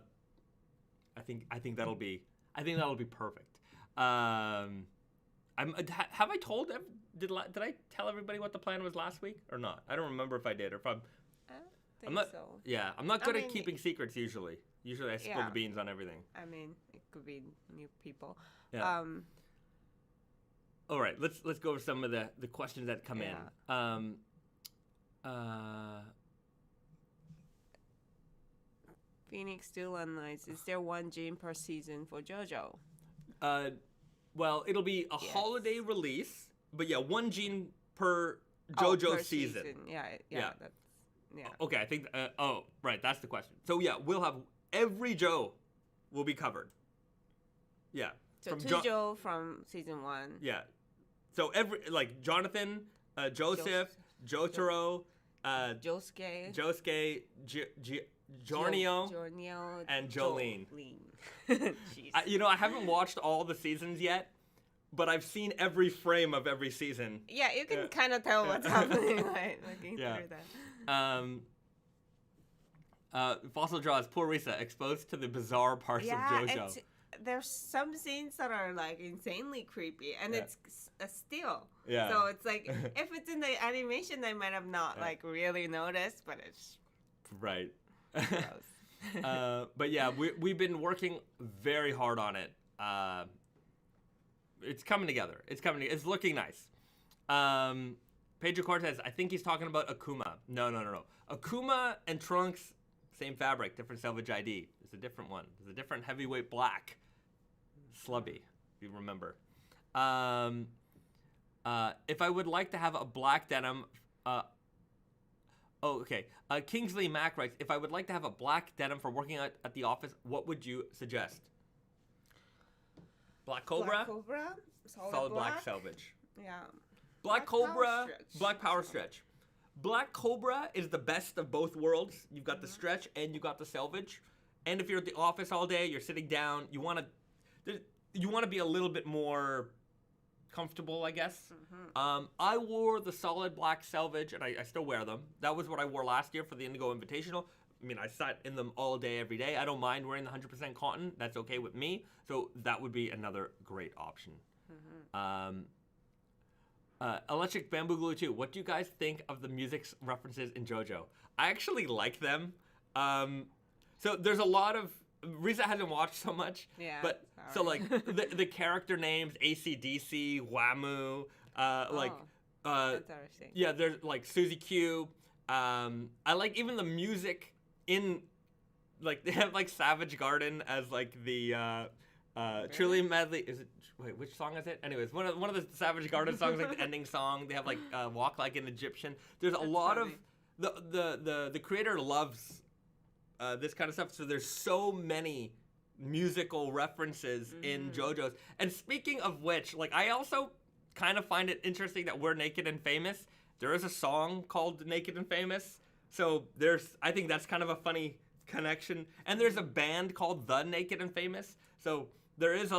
think that'll be perfect. Have I told? Did I tell everybody what the plan was last week or not? I don't remember if I did or if I'm. I'm not. So. Yeah, I'm not good at keeping secrets usually. Usually I spill the beans on everything. I mean, it could be new people. Yeah. All right, let's go over some of the questions that come in. Phoenix still unlines. Is there one jean per season for JoJo? Well, it'll be a holiday release, but one jean per JoJo per season. Yeah. Okay, I think. Right, that's the question. So we'll have every Joe will be covered. Yeah. So Tujo from season 1. Yeah. So like Jonathan, Joseph, Jotaro, Josuke, Jornio, and Jolene. I haven't watched all the seasons yet, but I've seen every frame of every season. Yeah, you can kind of tell what's happening, right? Looking through that. Fossil Draws, poor Risa, exposed to the bizarre parts of JoJo. There's some scenes that are like insanely creepy, and it's a still. Yeah. So it's like, if it's in the animation, I might have not like really noticed, but it's right. gross. But yeah, we've been working very hard on it. It's coming together. It's looking nice. Pedro Cortez, I think he's talking about Akuma. No. Akuma and Trunks, same fabric, different Selvedge ID. There's a different one. There's a different heavyweight black. Slubby, if you remember. If I would like to have a black denim... Kingsley Mack writes, if I would like to have a black denim for working at the office, what would you suggest? Black Cobra? Solid black Selvedge. Yeah. Black Cobra, Black Power Stretch. Black Cobra is the best of both worlds. You've got the stretch and you got the Selvedge. And if you're at the office all day, you're sitting down, you want to be a little bit more comfortable, I guess. I wore the solid black Selvedge, and I still wear them. That was what I wore last year for the Indigo Invitational. I mean, I sat in them all day, every day. I don't mind wearing the 100% cotton. That's okay with me. So that would be another great option. Electric Bamboo Glue 2. What do you guys think of the music references in JoJo? I actually like them. So there's a lot of... Risa hasn't watched so much. Yeah. But so like the character names, AC/DC, Wamu, that's interesting. Yeah, there's like Suzy Q. I like even the music in, like, they have like Savage Garden as like the Truly Madly. Wait, which song is it? Anyways, one of the Savage Garden songs, like the ending song. They have like Walk Like an Egyptian. There's a lot of the creator loves this kind of stuff. So there's so many musical references in JoJo's. And speaking of which, like, I also kind of find it interesting that we're Naked and Famous. There is a song called Naked and Famous. So I think that's kind of a funny connection. And there's a band called The Naked and Famous. So there is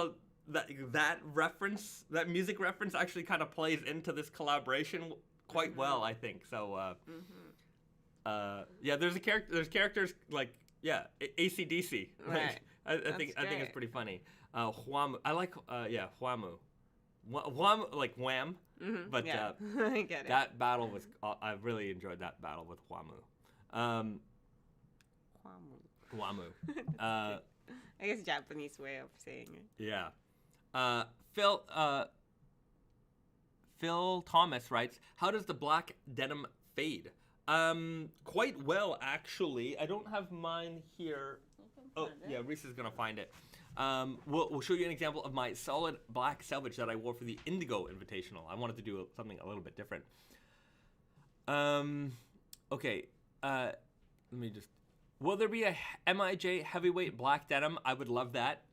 that reference, that music reference actually kind of plays into this collaboration quite well, I think. So, yeah, there's characters like, AC/DC. Right. I think it's pretty funny. Huamu. I like, Huamu. Huamu, like Wham. But I get it. That battle was, I really enjoyed that battle with Huamu. Huamu. I guess Japanese way of saying it. Yeah. Phil Thomas writes, how does the black denim fade? Quite well, actually. I don't have mine here. Oh, yeah, Risa's gonna find it. We'll show you an example of my solid black Selvedge that I wore for the Indigo Invitational. I wanted to do something a little bit different. Okay. Let me just... Will there be a MIJ heavyweight black denim? I would love that.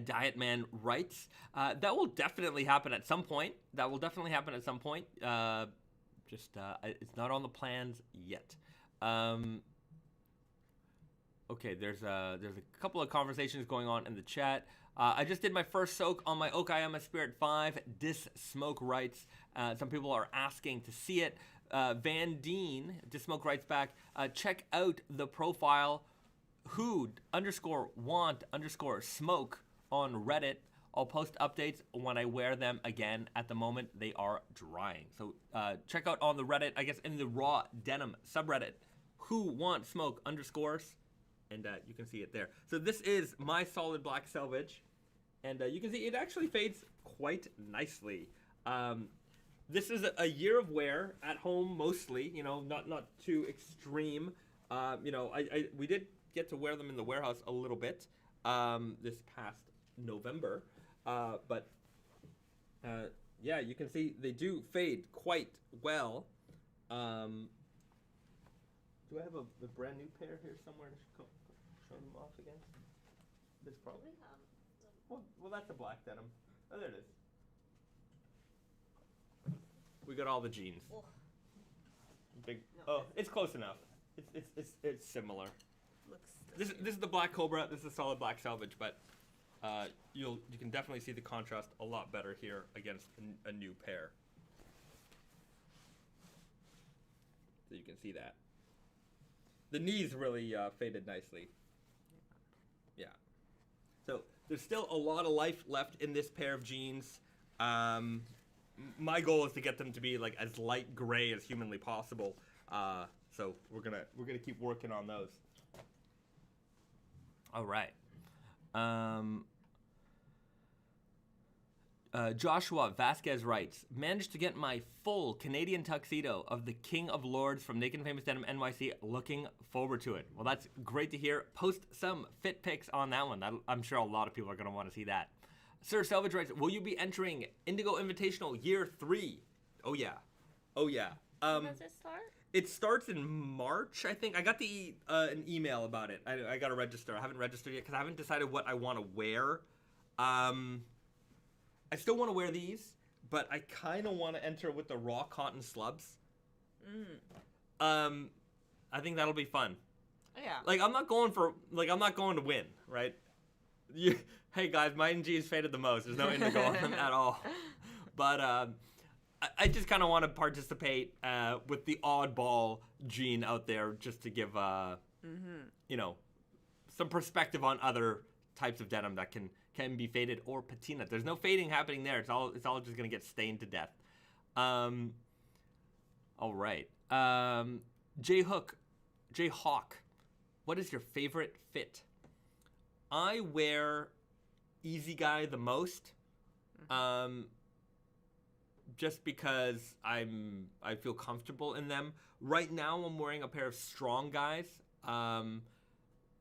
Diet Man writes. That will definitely happen at some point. It's not on the plans yet. Okay, there's a couple of conversations going on in the chat. I just did my first soak on my Okayama Spirit 5. Dis Smoke writes. Some people are asking to see it. Van Deen, Dis Smoke writes back. Check out the profile who_want_smoke on Reddit. I'll post updates when I wear them again. At the moment, they are drying. So check out on the Reddit, I guess in the raw denim subreddit, who_want_smoke_, and you can see it there. So this is my solid black Selvedge, and you can see it actually fades quite nicely. This is a year of wear at home mostly, not too extreme. We did get to wear them in the warehouse a little bit this past November. But you can see they do fade quite well. Do I have a brand new pair here somewhere to show them off again? This probably. Well, that's a black denim. Oh, there it is. We got all the jeans. Oh. Big. No, Oh, it's close enough. It's similar. Looks This is the black Cobra. This is a solid black Selvedge, but you can definitely see the contrast a lot better here against a new pair. So you can see that. The knees really faded nicely. Yeah. So there's still a lot of life left in this pair of jeans. My goal is to get them to be like as light gray as humanly possible. So we're gonna keep working on those. All right. Joshua Vasquez writes, managed to get my full Canadian tuxedo of the King of Lords from Naked Famous Denim NYC. Looking forward to it. Well, that's great to hear. Post some fit pics on that one. I'm sure a lot of people are going to want to see that. Sir Selvedge writes, will you be entering Indigo Invitational Year 3? Oh, yeah. Oh, yeah. When does it start? It starts in March, I think. I got an email about it. I got to register. I haven't registered yet because I haven't decided what I want to wear. I still want to wear these, but I kind of want to enter with the raw cotton slubs. I think that'll be fun. Yeah. Like I'm not going to win, right? Hey guys, my NG's faded the most. There's no indigo on them at all. But I just kind of want to participate with the oddball jean out there, just to give some perspective on other types of denim that can be faded or patina. There's no fading happening there. It's all just gonna get stained to death. All right. J Hawk, what is your favorite fit? I wear Easy Guy the most, just because I feel comfortable in them. Right now, I'm wearing a pair of Strong Guys.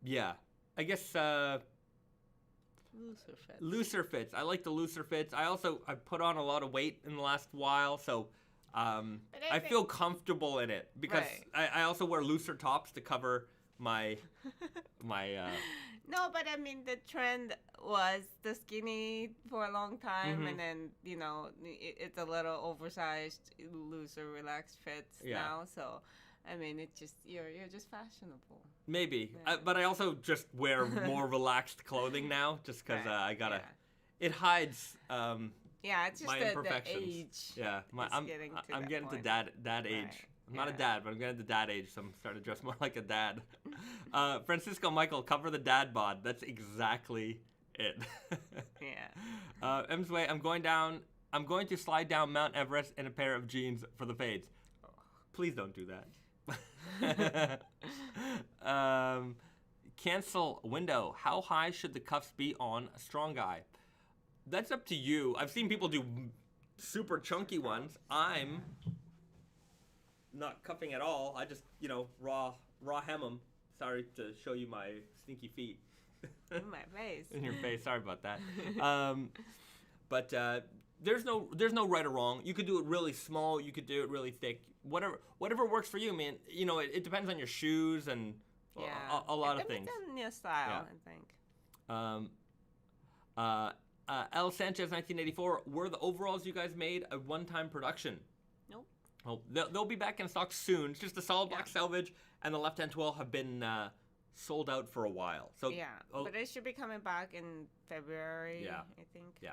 Yeah, I guess. Looser fits. I like the looser fits. I put on a lot of weight in the last while, so I feel comfortable in it because I also wear looser tops to cover my. No, but I mean the trend was the skinny for a long time, and then it's a little oversized, looser, relaxed fits now. So. I mean, it's just you're just fashionable. Maybe, but I also just wear more relaxed clothing now, just because I gotta. Yeah. It hides. It's just my imperfections. The age. Yeah, I'm getting to dad age. I'm not a dad, but I'm getting to dad age, so I'm starting to dress more like a dad. Francisco Michael, cover the dad bod. That's exactly it. Yeah. Msway, I'm going to slide down Mount Everest in a pair of jeans for the fades. Please don't do that. Cancel window. How high should the cuffs be on a Strong Guy? That's up to you. I've seen people do super chunky ones. I'm not cuffing at all. I just, raw hem them. Sorry to show you my stinky feet. In my face. In your face. Sorry about that. But there's no right or wrong. You could do it really small. You could do it really thick. Whatever works for you, man. It depends on your shoes and a lot of things. It depends on your style, I think. L. Sanchez, 1984. Were the overalls you guys made a one-time production? Nope. Oh, they'll be back in stock soon. It's just the solid black Selvedge and the left-hand 12 have been sold out for a while. So but it should be coming back in February. I think.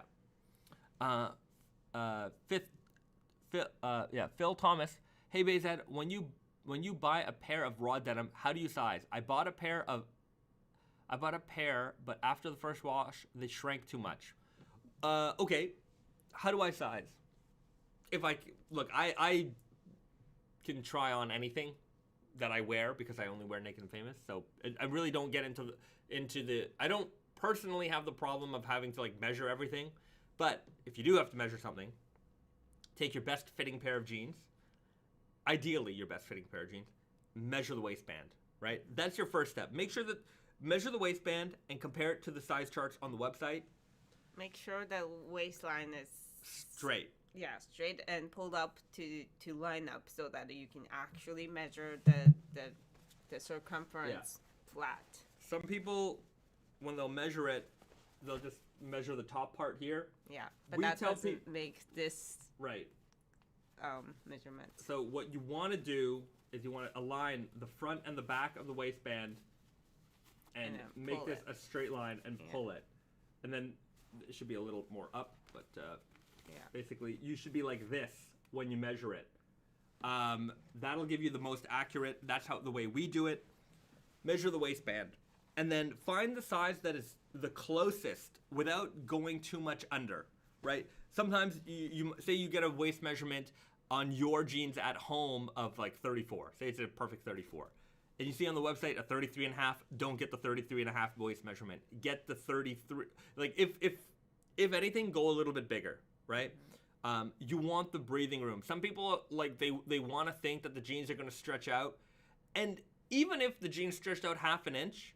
Phil Thomas. Hey Bahzad, when you buy a pair of raw denim, how do you size? I bought a pair, but after the first wash, they shrank too much. Okay, how do I size? I can try on anything that I wear because I only wear Naked and Famous, so I really don't get into the. I don't personally have the problem of having to measure everything, but if you do have to measure something, take your best fitting pair of jeans. Ideally, your best fitting pair of jeans. Measure the waistband, right? That's your first step. Measure the waistband and compare it to the size charts on the website. Make sure the waistline is straight. Yeah, straight and pulled up to line up so that you can actually measure the circumference flat. Some people when they'll measure it, they'll just measure the top part here. Yeah, but that doesn't make this right measurement. So what you want to do is you want to align the front and the back of the waistband and make this a straight line and pull it. And then it should be a little more up, but basically you should be like this when you measure it. That'll give you the most accurate. That's the way we do it. Measure the waistband and then find the size that is the closest without going too much under, right? Sometimes you say you get a waist measurement on your jeans at home of like 34. Say it's a perfect 34. And you see on the website a 33 and a half, don't get the 33 and a half waist measurement. Get the 33. Like if anything, go a little bit bigger, right? You want the breathing room. Some people like they want to think that the jeans are going to stretch out. And even if the jeans stretched out half an inch,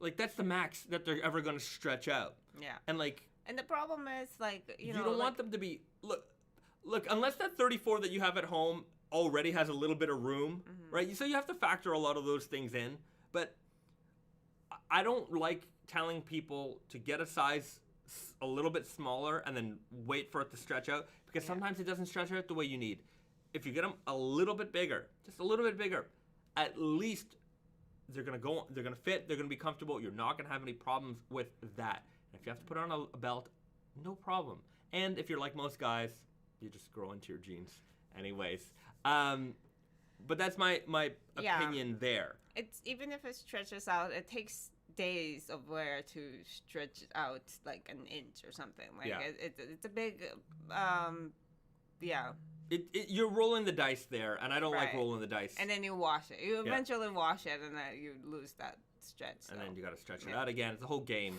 like that's the max that they're ever going to stretch out. Yeah. And the problem is like, you know, don't want them to be look, unless that 34 that you have at home already has a little bit of room, right? So you have to factor a lot of those things in. But I don't like telling people to get a size a little bit smaller and then wait for it to stretch out, because sometimes it doesn't stretch out the way you need. If you get them a little bit bigger, just a little bit bigger, at least they're gonna fit, they're gonna be comfortable. You're not gonna have any problems with that. And if you have to put on a belt, no problem. And if you're like most guys, you just grow into your jeans anyways. But that's my opinion there. It's even if it stretches out, it takes days of wear to stretch out like an inch or something. Like it's a big You're rolling the dice there, and I don't like rolling the dice. And then you wash it. You eventually wash it, and then you lose that stretch. So. And then you got to stretch it out again. It's a whole game.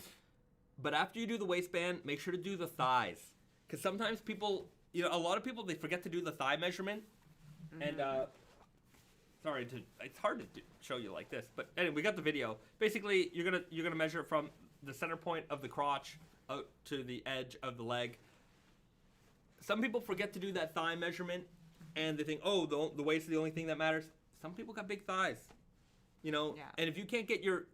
But after you do the waistband, make sure to do the thighs, because sometimes people, a lot of people, they forget to do the thigh measurement, and it's hard to show you like this, but anyway, we got the video. Basically, you're gonna measure from the center point of the crotch out to the edge of the leg. Some people forget to do that thigh measurement, and they think, oh, the waist is the only thing that matters. Some people got big thighs, and if you can't get your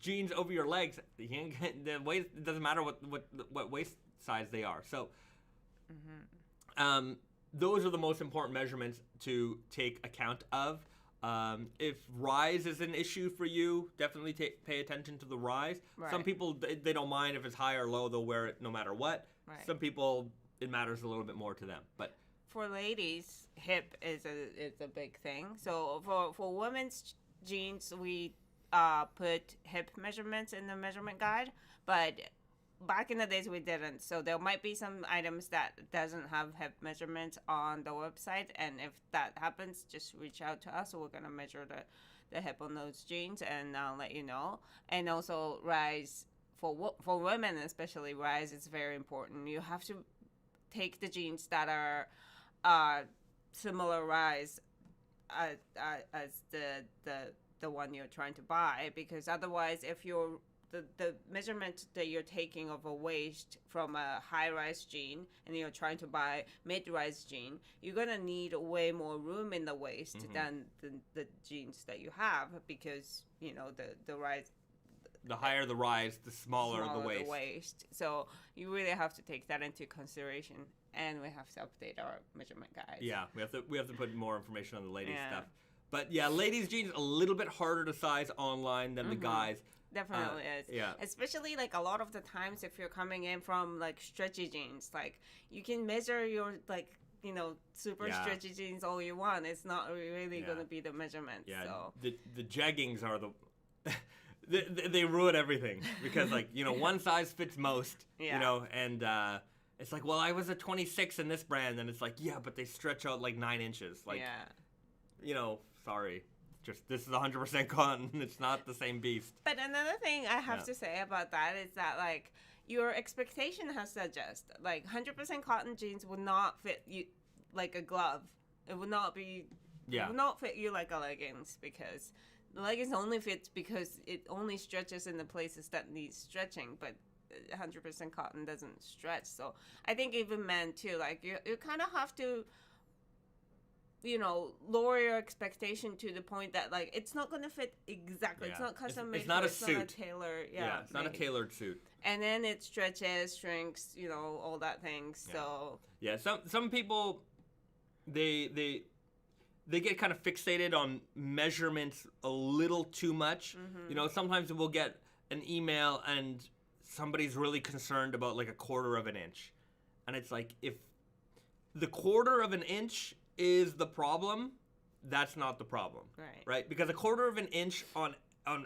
jeans over your legs, you can't get the waist. It doesn't matter what waist size they are. So, those are the most important measurements to take account of. If rise is an issue for you, definitely pay attention to the rise. Right. Some people, they don't mind if it's high or low. They'll wear it no matter what. Right. Some people, it matters a little bit more to them. But for ladies, hip is a big thing. So for women's jeans, we put hip measurements in the measurement guide. But back in the days, we didn't. So there might be some items that doesn't have hip measurements on the website, and if that happens, just reach out to us. So we're gonna measure the hip on those jeans, and I'll let you know. And also rise for women, especially rise, is very important. You have to take the jeans that are similar rise as the one you're trying to buy, because otherwise, if you're the measurement that you're taking of a waist from a high-rise jean and you're trying to buy mid-rise jean, you're going to need way more room in the waist than the jeans that you have, because, the rise... The higher the rise, the smaller the waist. So you really have to take that into consideration, and we have to update our measurement guides. Yeah, we have to put more information on the ladies' stuff. But yeah, ladies' jeans a little bit harder to size online than the guys. Definitely is. Yeah. Especially like a lot of the times if you're coming in from like stretchy jeans, like you can measure your super stretchy jeans all you want. It's not really going to be the measurement. Yeah. So. The jeggings are they ruin everything, because one size fits most. Yeah. And it's like, well, I was a 26 in this brand, and it's like, yeah, but they stretch out like 9 inches. Like, sorry. Just this is 100% cotton. It's not the same beast. But another thing I have to say about that is that like your expectation has to adjust. Like 100% cotton jeans would not fit you like a glove. It would not be. Yeah. It would not fit you like a leggings, because the leggings only fits because it only stretches in the places that need stretching. But 100% cotton doesn't stretch. So I think even men too. Like you kind of have to lower your expectation to the point that like it's not gonna fit exactly. It's not custom made. It's not a suit. It's not a tailored. it's not a tailored suit. And then it stretches, shrinks, all that things. So some people they get kind of fixated on measurements a little too much. Sometimes we'll get an email and somebody's really concerned about like a quarter of an inch, and it's like, if the quarter of an inch is the problem, that's not the problem, right? Because a quarter of an inch on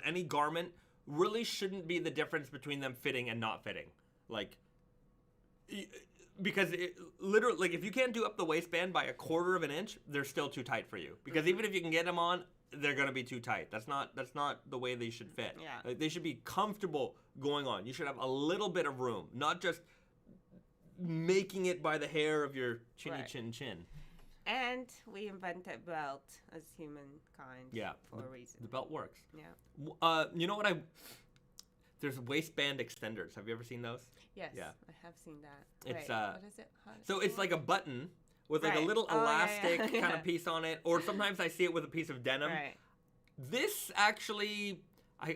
any garment really shouldn't be the difference between them fitting and not fitting, like, because literally, like, if you can't do up the waistband by a quarter of an inch, they're still too tight for you. Because even if you can get them on, they're gonna be too tight. That's not the way they should fit. Like, they should be comfortable going on. You should have a little bit of room, not just making it by the hair of your chinny chin. And we invented belt as humankind for a reason. The belt works. Yeah. You know what there's waistband extenders. Have you ever seen those? Yes. Yeah. I have seen that. It's what is it? So it's like a button with like a little elastic kind of piece on it, or sometimes I see it with a piece of denim. Right. This actually,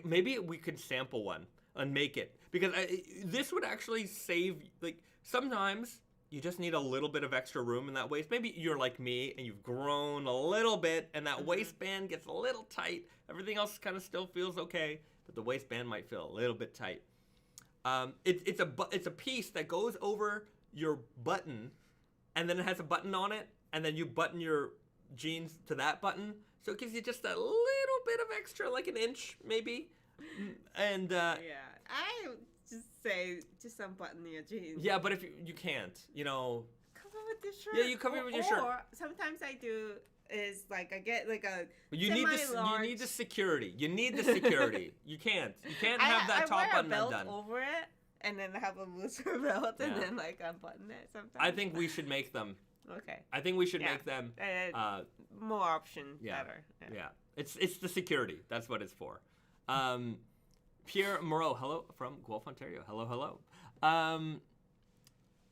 maybe we could sample one and make it, because this would actually save, like, sometimes you just need a little bit of extra room in that waist. Maybe you're like me and you've grown a little bit and that waistband gets a little tight. Everything else kind of still feels okay, but the waistband might feel a little bit tight. It's a piece that goes over your button, and then it has a button on it, and then you button your jeans to that button, so it gives you just a little bit of extra, like an inch maybe. And I just say just unbutton your jeans. Yeah, but if you can't, cover with your shirt. Yeah, you cover it with your shirt. Or sometimes I do is like I get like a you need the security. You need the security. You can't have that top button undone. I wear a belt over it, and then have a looser belt, and then like unbutton it sometimes. I think we should make them. Okay. I think we should make them more option better. Yeah. It's the security. That's what it's for. Pierre Moreau, hello from Guelph, Ontario. Hello.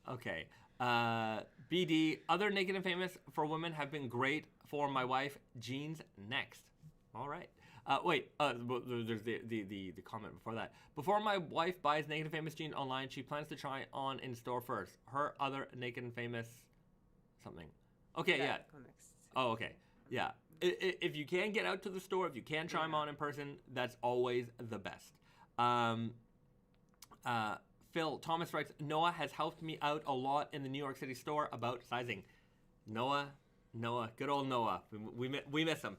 Okay. BD, other Naked and Famous for women have been great for my wife. Jeans next. All right. There's the comment before that. Before my wife buys Naked and Famous jeans online, she plans to try on in store first. Her other Naked and Famous something. Okay, yeah. Oh, okay. Yeah. If you can get out to the store, if you can try them on in person, that's always the best. Phil Thomas writes, Noah has helped me out a lot in the New York City store about sizing. Noah, good old Noah. We miss him.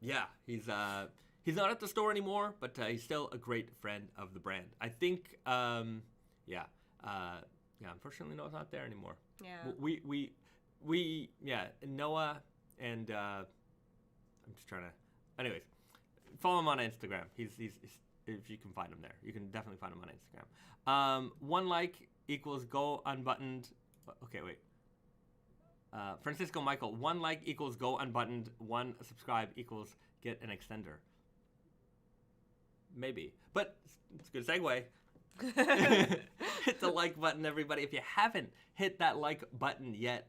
Yeah, he's not at the store anymore, but he's still a great friend of the brand. I think, unfortunately Noah's not there anymore. Yeah. Noah and I'm just trying to. Anyways, follow him on Instagram. He's if you can find him there, you can definitely find him on Instagram. 1 like equals go unbuttoned. Okay, wait. Francisco Michael, 1 like equals go unbuttoned. 1 subscribe equals get an extender. Maybe, but it's a good segue. Hit the like button, everybody. If you haven't hit that like button yet,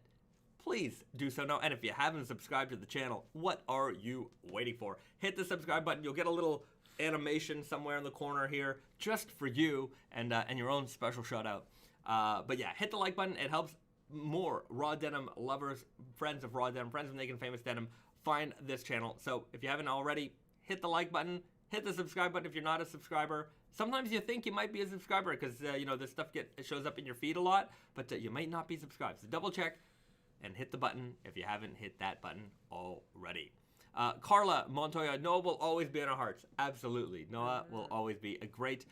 please do so now. And if you haven't subscribed to the channel, what are you waiting for? Hit the subscribe button. You'll get a little animation somewhere in the corner here just for you and your own special shout out. But yeah, hit the like button. It helps more raw denim lovers, friends of raw denim, friends of Naked Famous Denim find this channel. So if you haven't already, hit the like button, hit the subscribe button if you're not a subscriber. Sometimes you think you might be a subscriber because this stuff shows up in your feed a lot, but you might not be subscribed. So double check and hit the button if you haven't hit that button already. Carla Montoya, Noah will always be in our hearts. Absolutely, Noah will always be a great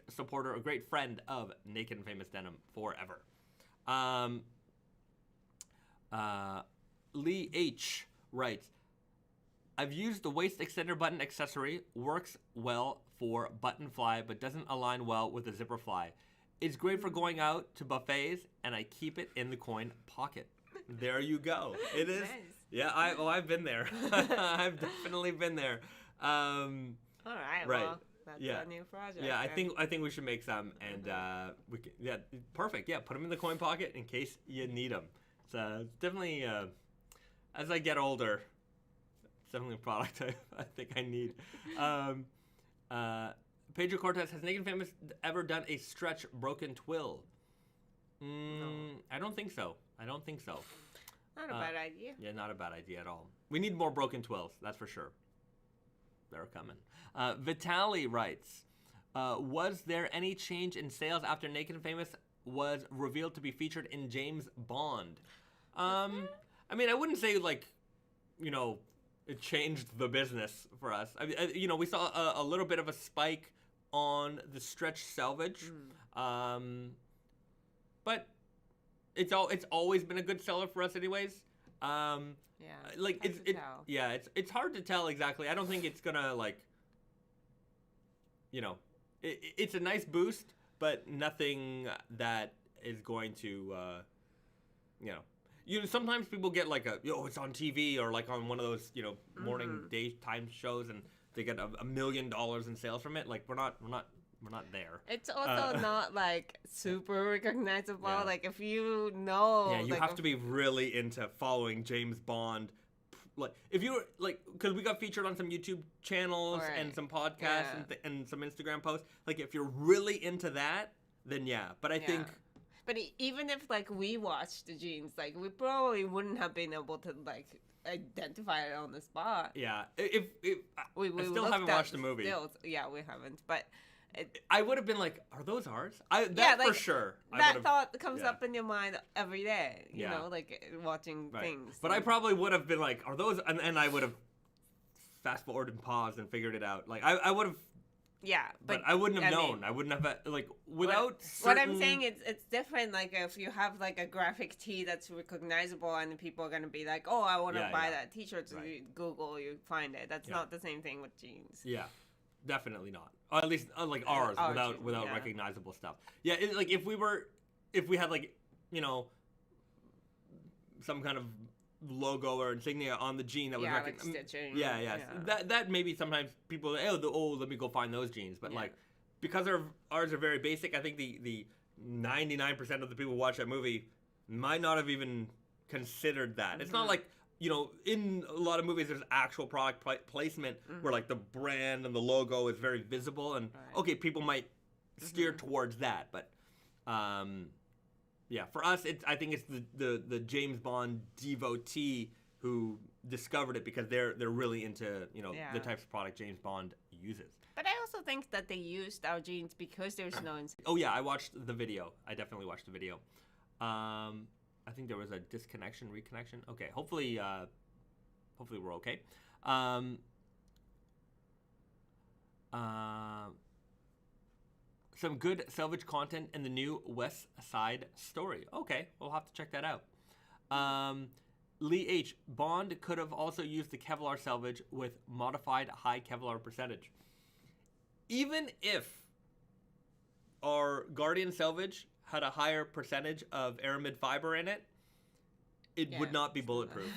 supporter, a great friend of Naked and Famous Denim forever. Lee H writes, I've used the waist extender button accessory, works well for button fly, but doesn't align well with the zipper fly. It's great for going out to buffets, and I keep it in the coin pocket. There you go. It is. Nice. Yeah, I've been there. I've definitely been there. All right. Right. Well, that's a new project. Yeah, I think we should make some, and perfect. Yeah, put them in the coin pocket in case you need them. It's definitely as I get older, it's definitely a product I think I need. Pedro Cortez, has Naked Famous ever done a stretch broken twill? No. I don't think so. Not a bad idea. Yeah, not a bad idea at all. We need more broken twills, that's for sure. They're coming. Vitali writes, was there any change in sales after Naked Famous was revealed to be featured in James Bond? I mean, I wouldn't say like, it changed the business for us. I mean, we saw a little bit of a spike on the stretch Selvedge, but it's always been a good seller for us, anyways. Like it's hard to tell exactly. I don't think it's gonna like, it's a nice boost, but nothing that is going to, sometimes people get like it's on TV or like on one of those, morning daytime shows, and they get $1 million in sales from it. Like we're not there. It's also not like super recognizable. Yeah. Like if you know, you like, have to be really into following James Bond. Like if you were like, because we got featured on some YouTube channels and some podcasts and some Instagram posts. Like if you're really into that, then yeah. But I think. But even if like we watched the jeans, like we probably wouldn't have been able to like identify it on the spot. Yeah, if we still haven't watched the movie. Yeah, we haven't. But I would have been like, are those ours? For sure. That thought comes up in your mind every day. You know, like watching things. But I probably would have been like, are those? And I would have fast forwarded and paused and figured it out. Like I would have. Yeah, but I wouldn't have known. I wouldn't have like without. What I'm saying is, it's different. Like if you have like a graphic tee that's recognizable, and people are gonna be like, "Oh, I want to buy that T-shirt." So you Google, you find it. That's not the same thing with jeans. Yeah, definitely not. Or at least like ours, without recognizable stuff. Yeah, like if we had like some kind of logo or insignia on the jean that was like stitching. Yeah. That maybe sometimes people let me go find those jeans, but like because ours are very basic, I think the 99% of the people who watch that movie might not have even considered that. It's not like in a lot of movies there's actual product placement where like the brand and the logo is very visible, and people might steer towards that, but yeah, for us, I think it's the James Bond devotee who discovered it because they're really into the types of product James Bond uses. But I also think that they used our jeans because there's no. Oh yeah, I watched the video. I definitely watched the video. I think there was a reconnection. Okay, hopefully we're okay. Some good Selvedge content in the new West Side Story. Okay, we'll have to check that out. Lee H. Bond could have also used the Kevlar Selvedge with modified high Kevlar percentage. Even if our Guardian Selvedge had a higher percentage of aramid fiber in it, it would not be bulletproof.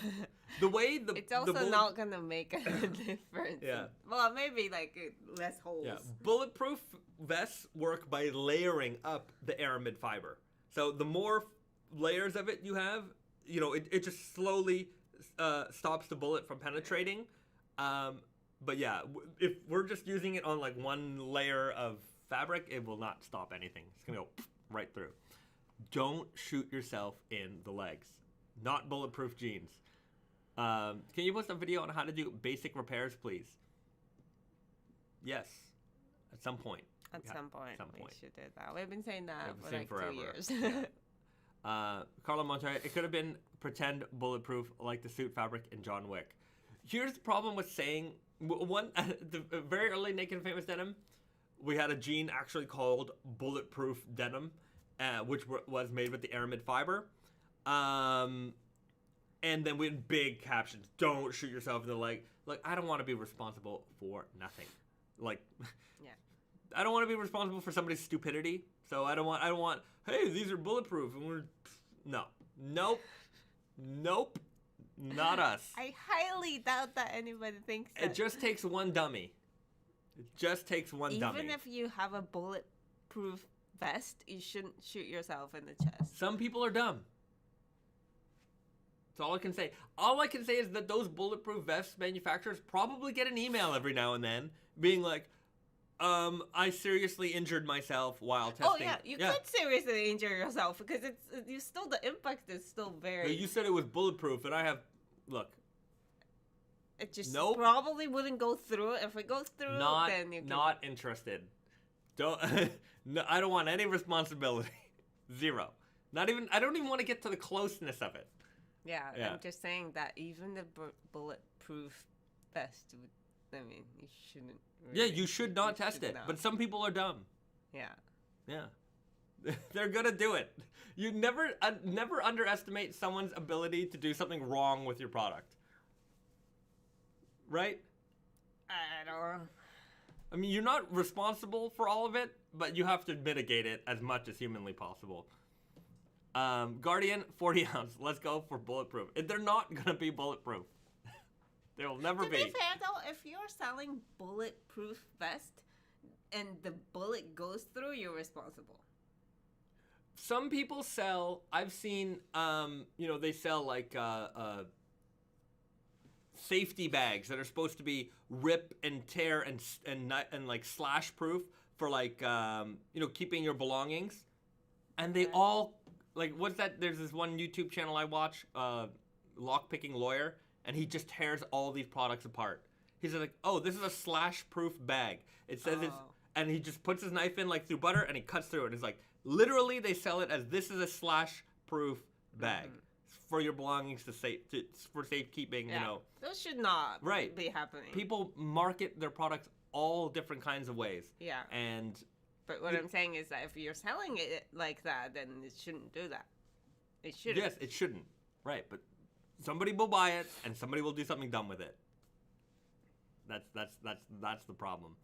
The way it's also not gonna make a difference. Yeah. Well, maybe like less holes. Yeah. Bulletproof vests work by layering up the aramid fiber. So the more layers of it you have, it just slowly stops the bullet from penetrating. But yeah, if we're just using it on like one layer of fabric, it will not stop anything. It's gonna go right through. Don't shoot yourself in the legs. Not bulletproof jeans. Can you post a video on how to do basic repairs, please? Yes, at some point. At some point, we should do that. We've been saying that for like forever. 2 years. Carla Montoya, it could have been pretend bulletproof like the suit fabric in John Wick. Here's the problem with saying the very early Naked Famous Denim, we had a jean actually called bulletproof denim, which was made with the aramid fiber. And then we had big captions, don't shoot yourself in the leg. Like, I don't want to be responsible for nothing. Like, I don't want to be responsible for somebody's stupidity. So I don't want, hey, these are bulletproof. And nope, not us. I highly doubt that anybody thinks that. It just takes one dummy. Even if you have a bulletproof vest, you shouldn't shoot yourself in the chest. Some people are dumb. That's all I can say. All I can say is that those bulletproof vest manufacturers probably get an email every now and then being like, I seriously injured myself while testing. Oh yeah, you could seriously injure yourself because the impact is still very. You said it was bulletproof, and I have, look. It just probably wouldn't go through. If it goes through, then you can. Not interested. Don't. No, I don't want any responsibility. Zero. Not even. I don't even want to get to the closeness of it. Yeah. I'm just saying that even the bulletproof vest, you shouldn't. Really, you should not test it. But some people are dumb. Yeah. They're gonna do it. You never underestimate someone's ability to do something wrong with your product. Right? I don't know. I mean, you're not responsible for all of it, but you have to mitigate it as much as humanly possible. Guardian, 40 ounce. Let's go for bulletproof. They're not gonna be bulletproof. They'll never be. To be fair though, if you're selling bulletproof vest and the bullet goes through, you're responsible. Some people sell. I've seen. They sell like safety bags that are supposed to be rip and tear and like slash proof for like keeping your belongings, and they all like what's that? There's this one YouTube channel I watch, Lockpicking Lawyer. And he just tears all these products apart. He's like, oh, this is a slash-proof bag. It says it's... And he just puts his knife in, like, through butter, and he cuts through it. It's like, literally, they sell it as this is a slash-proof bag for your belongings for safekeeping, Those should not be happening. People market their products all different kinds of ways. Yeah. But what I'm saying is that if you're selling it like that, then it shouldn't do that. It shouldn't. Yes, it shouldn't. Right, but... Somebody will buy it, and somebody will do something dumb with it. That's the problem.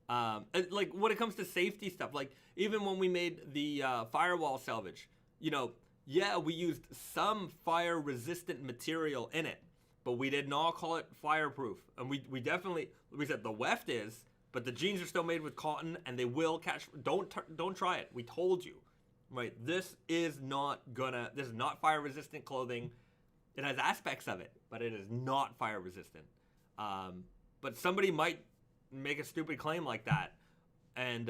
Like when it comes to safety stuff, like even when we made the firewall Selvedge, we used some fire-resistant material in it, but we did not call it fireproof. And we said the weft is, but the jeans are still made with cotton, and they will catch. Don't try it. We told you, right? This is not fire-resistant clothing. It has aspects of it, but it is not fire resistant. But somebody might make a stupid claim like that, and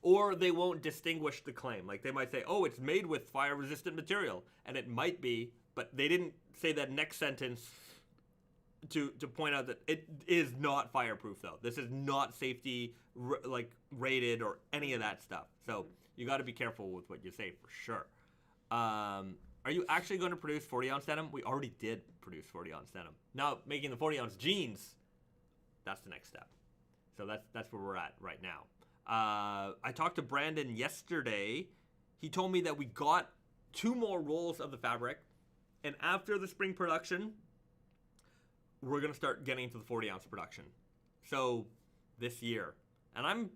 or they won't distinguish the claim. Like they might say, "Oh, it's made with fire resistant material," and it might be, but they didn't say that next sentence to point out that it is not fireproof. Though this is not safety rated or any of that stuff. So you got to be careful with what you say for sure. Are you actually going to produce 40-ounce denim? We already did produce 40-ounce denim. Now, making the 40-ounce jeans, that's the next step. So that's where we're at right now. I talked to Brandon yesterday. He told me that we got 2 more rolls of the fabric, and after the spring production, we're going to start getting into the 40-ounce production. So this year. And I'm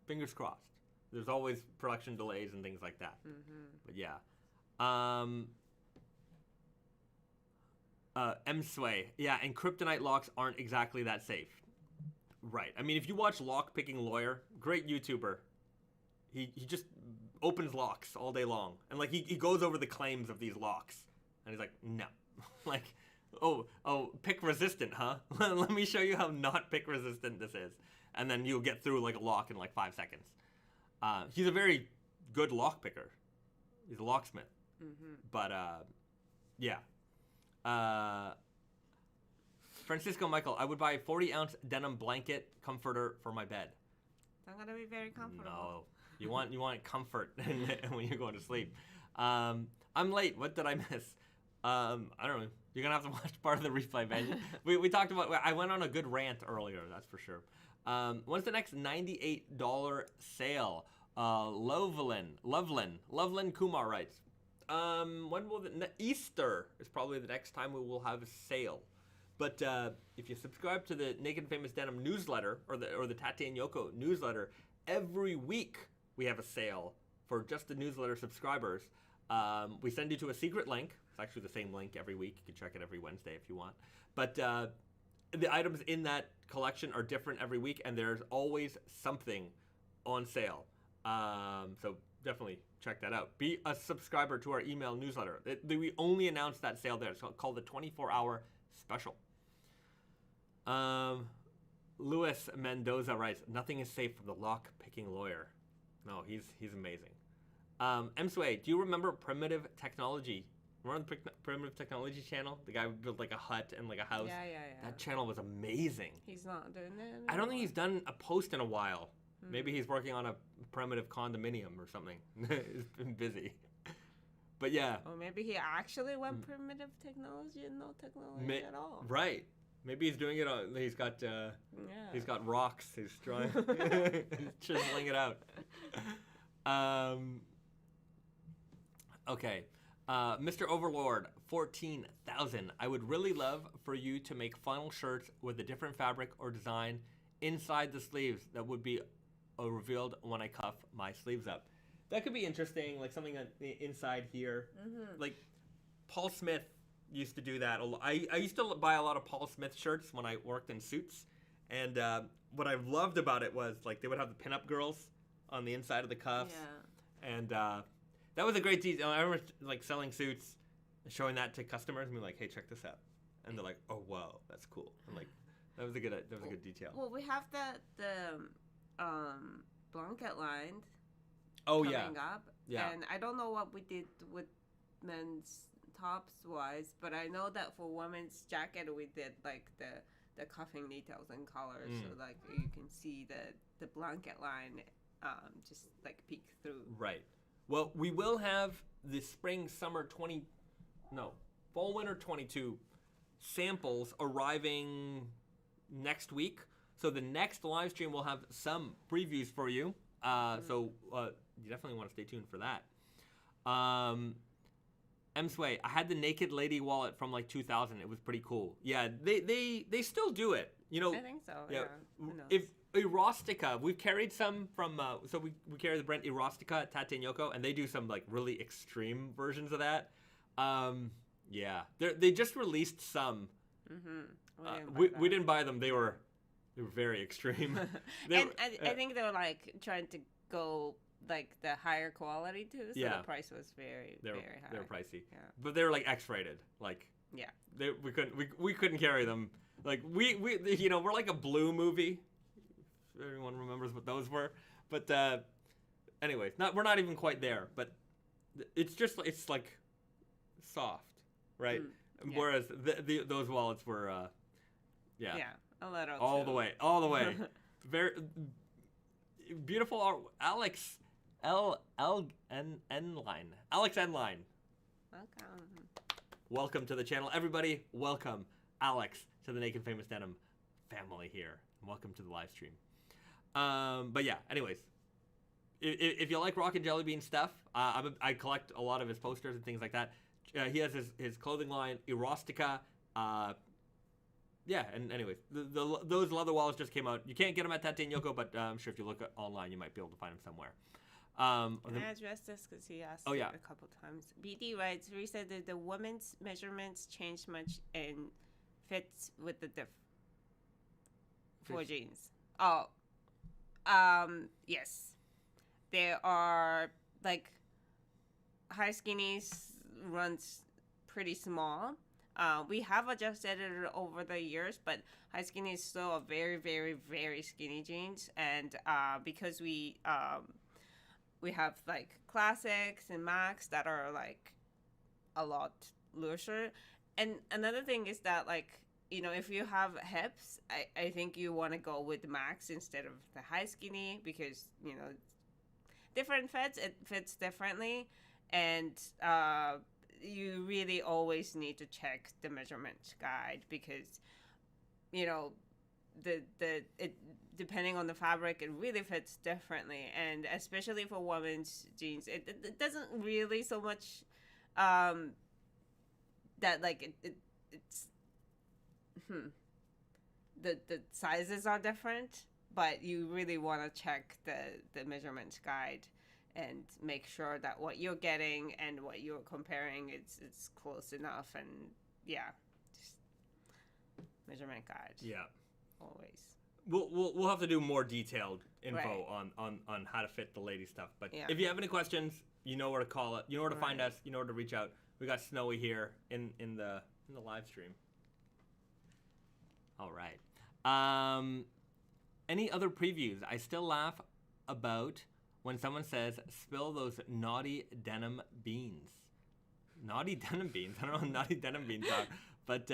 fingers crossed. There's always production delays and things like that. But yeah. M-Sway. Yeah, and kryptonite locks aren't exactly that safe. Right. I mean, if you watch Lockpicking Lawyer, great YouTuber. He just opens locks all day long. And, like, he goes over the claims of these locks. And he's like, no. Like, oh, pick resistant, huh? Let me show you how not pick resistant this is. And then you'll get through, like, a lock in, like, 5 seconds. He's a very good lock picker. He's a locksmith. But, yeah. Francisco Michael, I would buy a 40-ounce denim blanket comforter for my bed. It's not going to be very comfortable. No. You want comfort when you're going to sleep. I'm late. What did I miss? I don't know. You're going to have to watch part of the replay, man. we talked about... I went on a good rant earlier, that's for sure. When's the next $98 sale? Loveland Kumar writes, when will Easter is probably the next time we will have a sale. But if you subscribe to the Naked Famous Denim newsletter or the Tate and Yoko newsletter, every week we have a sale for just the newsletter subscribers. We send you to a secret link. It's actually the same link every week. You can check it every Wednesday if you want. But the items in that collection are different every week, and there's always something on sale. So definitely check that out. Be a subscriber to our email newsletter. We only announced that sale there. It's called the 24-hour special. Luis Mendoza writes, nothing is safe from the lock-picking lawyer. No, he's amazing. M-Sway, do you remember Primitive Technology? Remember the Primitive Technology channel? The guy who built like a hut and like a house? Yeah. That channel was amazing. He's not doing it anymore? I don't think he's done a post in a while. Maybe he's working on a primitive condominium or something. He's been busy. But yeah. Or maybe he actually went primitive technology and no technology at all. Right. Maybe he's doing it on. He's got rocks. He's drawing. He's chiseling it out. Okay. Mr. Overlord, 14,000. I would really love for you to make flannel shirts with a different fabric or design inside the sleeves that would be revealed when I cuff my sleeves up. That could be interesting, like something on the inside here. Like Paul Smith used to do that. I used to buy a lot of Paul Smith shirts when I worked in suits, and what I loved about it was like they would have the pinup girls on the inside of the cuffs, and that was a great detail. I remember like selling suits and showing that to customers and being like, "Hey, check this out," and they're like, "Oh wow, that's cool." I'm like, that was a good detail. Well, we have the blanket lined. Coming up. Yeah. And I don't know what we did with men's tops wise, but I know that for women's jacket we did like the cuffing details and colors, so like you can see the blanket line just like peek through. Right. Well, we will have the fall winter 22 samples arriving next week. So the next live stream will have some previews for you. So you definitely want to stay tuned for that. M-Sway, I had the Naked Lady wallet from like 2000. It was pretty cool. Yeah, they still do it. You know, I think so. Yeah. If Erotica, we've carried some from. So we carry the brand Erotica at Tate and Yoko, and they do some like really extreme versions of that. Yeah, they just released some. We didn't buy them. They were very extreme. I think they were like trying to go like the higher quality too, so the price was very high. They were pricey, but they were like X-rated. Like we couldn't carry them. Like we we're like a Blue movie. If everyone remembers what those were, but anyways, we're not even quite there. But it's like soft, right? Whereas those wallets were a little all the way. Very beautiful art. Alex N-Line. Welcome to the channel, everybody. Welcome, Alex, to the Naked Famous Denim family here. Welcome to the live stream. But yeah, anyways, if you like Rock and Jelly Bean stuff, I collect a lot of his posters and things like that. He has his clothing line, Erostica. Yeah, and anyways, those leather wallets just came out. You can't get them at Tate and Yoko, but I'm sure if you look online, you might be able to find them somewhere. Can I address this because he asked it a couple times? BD writes, Risa, did the women's measurements change much and fits with the for jeans? Oh, yes. There are like high skinnies runs pretty small. We have adjusted it over the years, but high skinny is still a very, very, very skinny jeans, and because we have like classics and max that are like a lot looser. And another thing is that like, you know, if you have hips, I think you want to go with the max instead of the high skinny because, you know, different fits, it fits differently, and you really always need to check the measurement guide because, you know, it depending on the fabric, it really fits differently, and especially for women's jeans, it doesn't really so much that like it's the sizes are different, but you really want to check the measurement guide and make sure that what you're getting and what you're comparing it's close enough, and just measurement guide. Yeah, always. We'll have to do more detailed info on how to fit the lady stuff. But if you have any questions, you know where to call it. You know where to find us. You know where to reach out. We got Snowy here in the live stream. All right. Any other previews? I still laugh about when someone says, "Spill those naughty denim beans." Naughty denim beans. I don't know what naughty denim beans are, but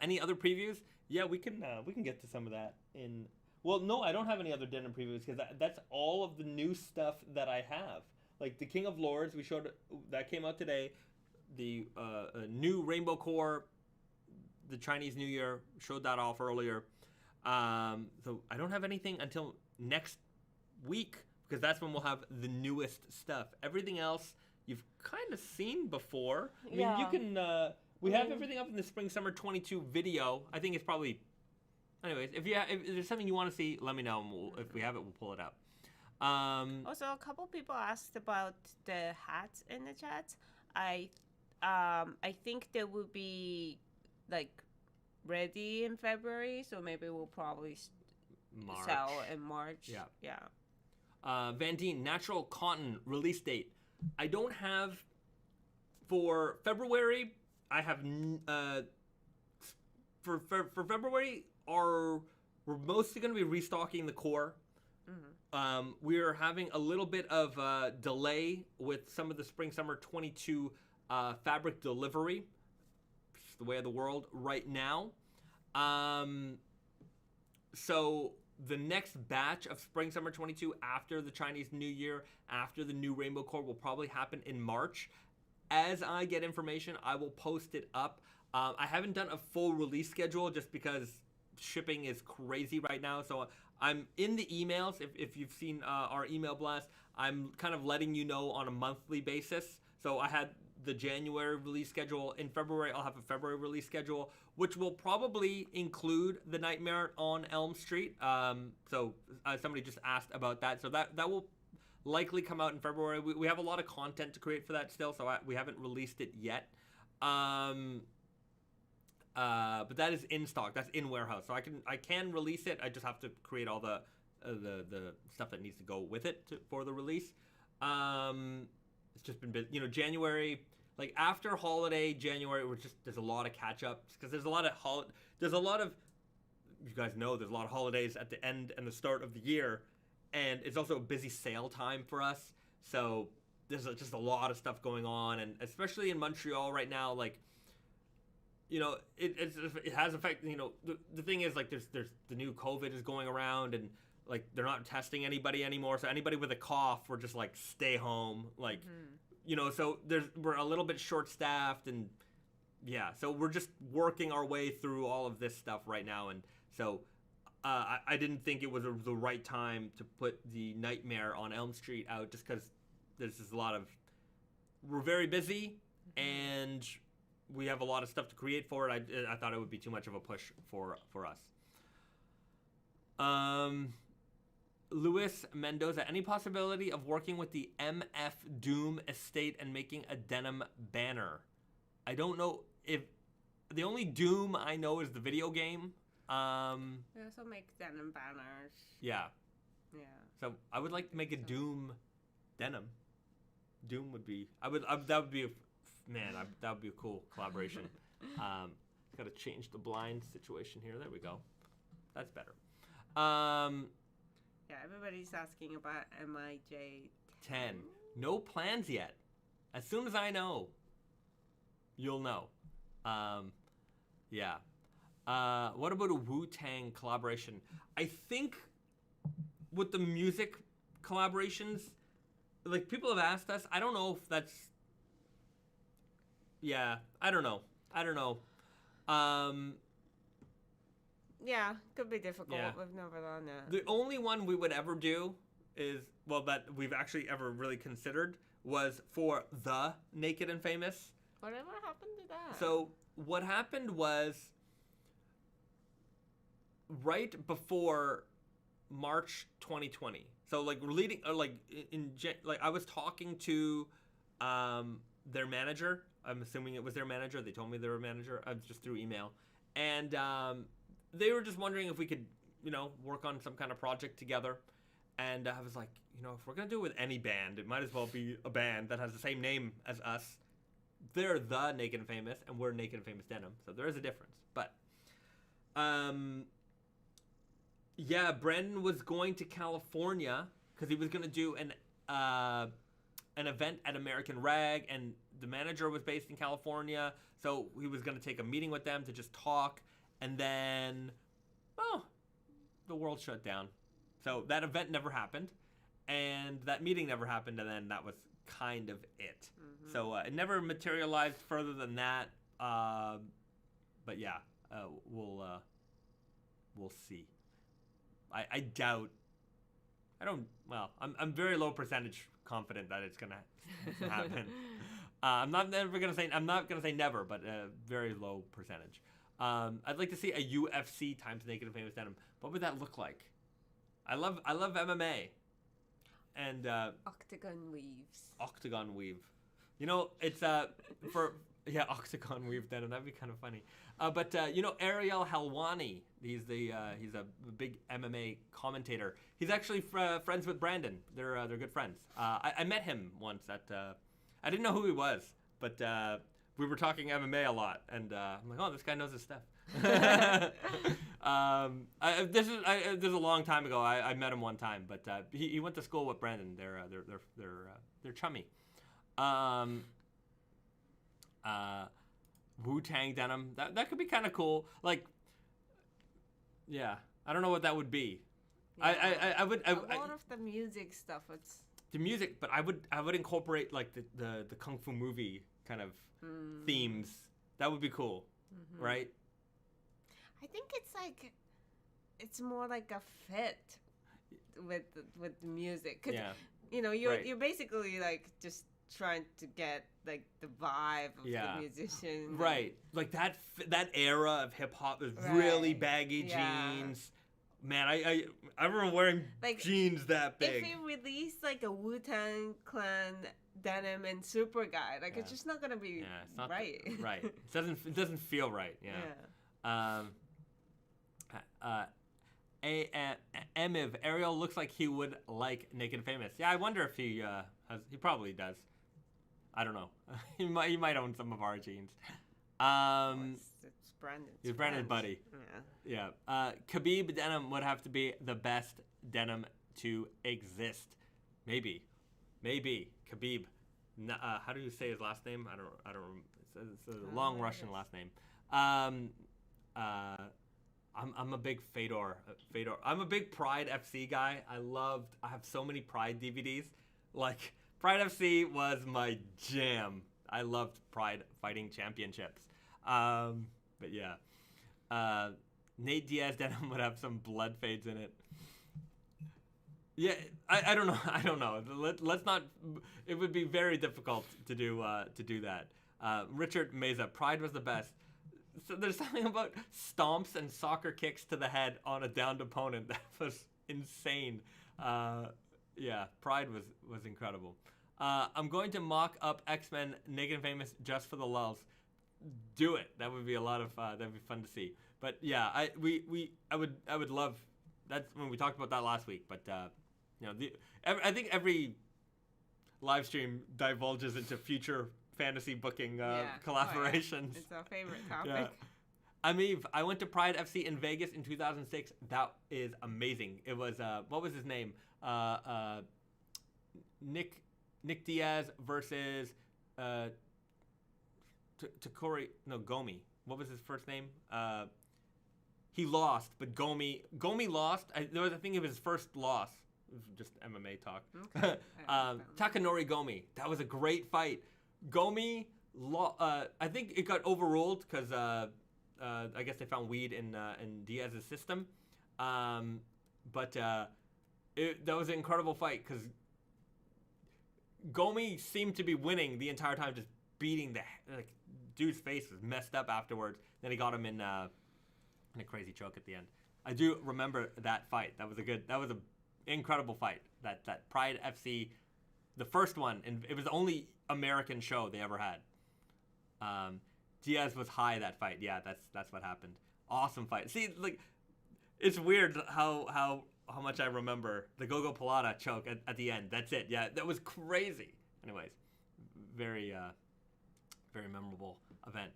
any other previews? Yeah, we can get to some of that in. Well, no, I don't have any other denim previews because that's all of the new stuff that I have. Like the King of Lords, we showed that came out today. The new Rainbow Core, the Chinese New Year, showed that off earlier. So I don't have anything until next week because that's when we'll have the newest stuff. Everything else you've kind of seen before. I mean, you can. We have everything up in the Spring Summer 22 video. I think it's probably. Anyways, if there's something you want to see, let me know. And if we have it, we'll pull it up. Also, a couple people asked about the hats in the chat. I think they will be like ready in February, so maybe we'll probably sell in March. Yeah. Van Dien, Natural Cotton release date. I don't have for February. I have for February. We're mostly going to be restocking the core. Mm-hmm. We're having a little bit of delay with some of the Spring Summer 22 fabric delivery. It's the way of the world right now. So the next batch of Spring Summer 22 after the Chinese New Year, after the new Rainbow Core, will probably happen in March. As I get information, I will post it up. I haven't done a full release schedule just because shipping is crazy right now. So I'm in the emails. If you've seen our email blast, I'm kind of letting you know on a monthly basis. So I had the January release schedule. In February, I'll have a February release schedule, which will probably include the Nightmare on Elm Street. So somebody just asked about that. So that will likely come out in February. We have a lot of content to create for that still, so we haven't released it yet. But that is in stock. That's in warehouse. So I can release it. I just have to create all the stuff that needs to go with it for the release. It's just been busy. January, like after holiday January, there's a lot of catch ups because there's a lot of you guys know there's a lot of holidays at the end and the start of the year, and it's also a busy sale time for us. So there's just a lot of stuff going on, and especially in Montreal right now, like. It has effect. The thing is, like, there's the new COVID is going around, and like they're not testing anybody anymore. So anybody with a cough, we're just like stay home. Like, so we're a little bit short staffed, and yeah. So we're just working our way through all of this stuff right now, and so I didn't think it was the right time to put the Nightmare on Elm Street out, just because there's just a lot of we're very busy and. We have a lot of stuff to create for it. I thought it would be too much of a push for us. Luis Mendoza, any possibility of working with the MF Doom estate and making a denim banner? I don't know if the only Doom I know is the video game. We also make denim banners. Yeah. Yeah. So I would like to make a Doom denim. Doom would be. That would be. That would be a cool collaboration. Got to change the blind situation here. There we go. That's better. Yeah, everybody's asking about MIJ 10. No plans yet. As soon as I know, you'll know. Yeah. What about a Wu-Tang collaboration? I think with the music collaborations, like people have asked us. I don't know if that's. Yeah, I don't know. Yeah, could be difficult. Yeah. We've never done that. The only one we would ever do that we've actually ever really considered was for the Naked and Famous. Whatever happened to that? So what happened was right before March 2020. So like leading, I was talking to their manager. I'm assuming it was their manager. They told me they were a manager. Just through email, and they were just wondering if we could work on some kind of project together. And I was like, if we're going to do it with any band, it might as well be a band that has the same name as us. They're the Naked and Famous, and we're Naked and Famous Denim. So there is a difference. But, Brandon was going to California because he was going to do an event at American Rag, and the manager was based in California. So he was going to take a meeting with them to just talk. And then, the world shut down. So that event never happened, and that meeting never happened, and then that was kind of it. Mm-hmm. So it never materialized further than that. But yeah, we'll see. I doubt. I'm very low percentage confident that it's gonna happen. I'm not gonna say never, but very low percentage. I'd like to see a UFC times Naked and Famous Denim. What would that look like? I love MMA, and octagon weaves. Octagon weave, it's octagon weave denim. That'd be kind of funny. But Ariel Helwani, he's a big MMA commentator. He's actually friends with Brandon. They're good friends. I met him once at I didn't know who he was, but we were talking MMA a lot, and I'm like, oh, this guy knows his stuff. This is a long time ago. I met him one time, but he went to school with Brandon. They're chummy. Wu-Tang denim. That could be kind of cool. Like, yeah, I don't know what that would be. Yeah. A lot of the music stuff. It's the music, but I would incorporate like the kung fu movie kind of themes. That would be cool, right? I think it's more like a fit with the music. 'Cause, you're basically like just trying to get like the vibe of the musician. Right. Like that era of hip hop is really baggy jeans. Man, I remember wearing jeans that big. If you release like a Wu-Tang Clan denim and super guy, it's just not gonna be it's not right. Right. It doesn't feel right. Yeah. Emiv, Ariel looks like he would like Naked and Famous. Yeah, I wonder if he probably does. I don't know. he might own some of our jeans. It's Brandon's. He's Brandon's buddy. Yeah. Khabib denim would have to be the best denim to exist. Maybe. Khabib. How do you say his last name? I don't remember. It's a long Russian last name. I'm a big Fedor. I'm a big Pride FC guy. I have so many Pride DVDs. Like, Pride FC was my jam. I loved Pride Fighting Championships. But yeah. Nate Diaz denim would have some blood fades in it. Yeah, I don't know. I don't know. Let's not. It would be very difficult to do that. Richard Meza, Pride was the best. So there's something about stomps and soccer kicks to the head on a downed opponent that was insane. Yeah, Pride was incredible. I'm going to mock up X-Men Naked and Famous just for the lulz. Do it. That would be a lot of that'd be fun to see. But yeah, I would love. That's when we talked about that last week. But I think every live stream divulges into future fantasy booking collaborations. It's our favorite topic. Yeah. Amiv, I went to Pride FC in Vegas in 2006. That is amazing. It was what was his name? Nick Diaz versus Gomi. What was his first name? He lost, but Gomi lost. I think it was his first loss. Just MMA talk. Okay. Takanori Gomi. That was a great fight. Gomi, I think it got overruled because I guess they found weed in Diaz's system. But that was an incredible fight because Gomi seemed to be winning the entire time, just beating dude's face was messed up afterwards. Then he got him in a crazy choke at the end. I do remember that fight. That was an incredible fight. That Pride FC, the first one, and it was the only American show they ever had. Diaz was high that fight. Yeah, that's what happened. Awesome fight. See, It's weird how much I remember the Gogo Pilata choke at the end. That's it. Yeah, that was crazy. Anyways, very very memorable event.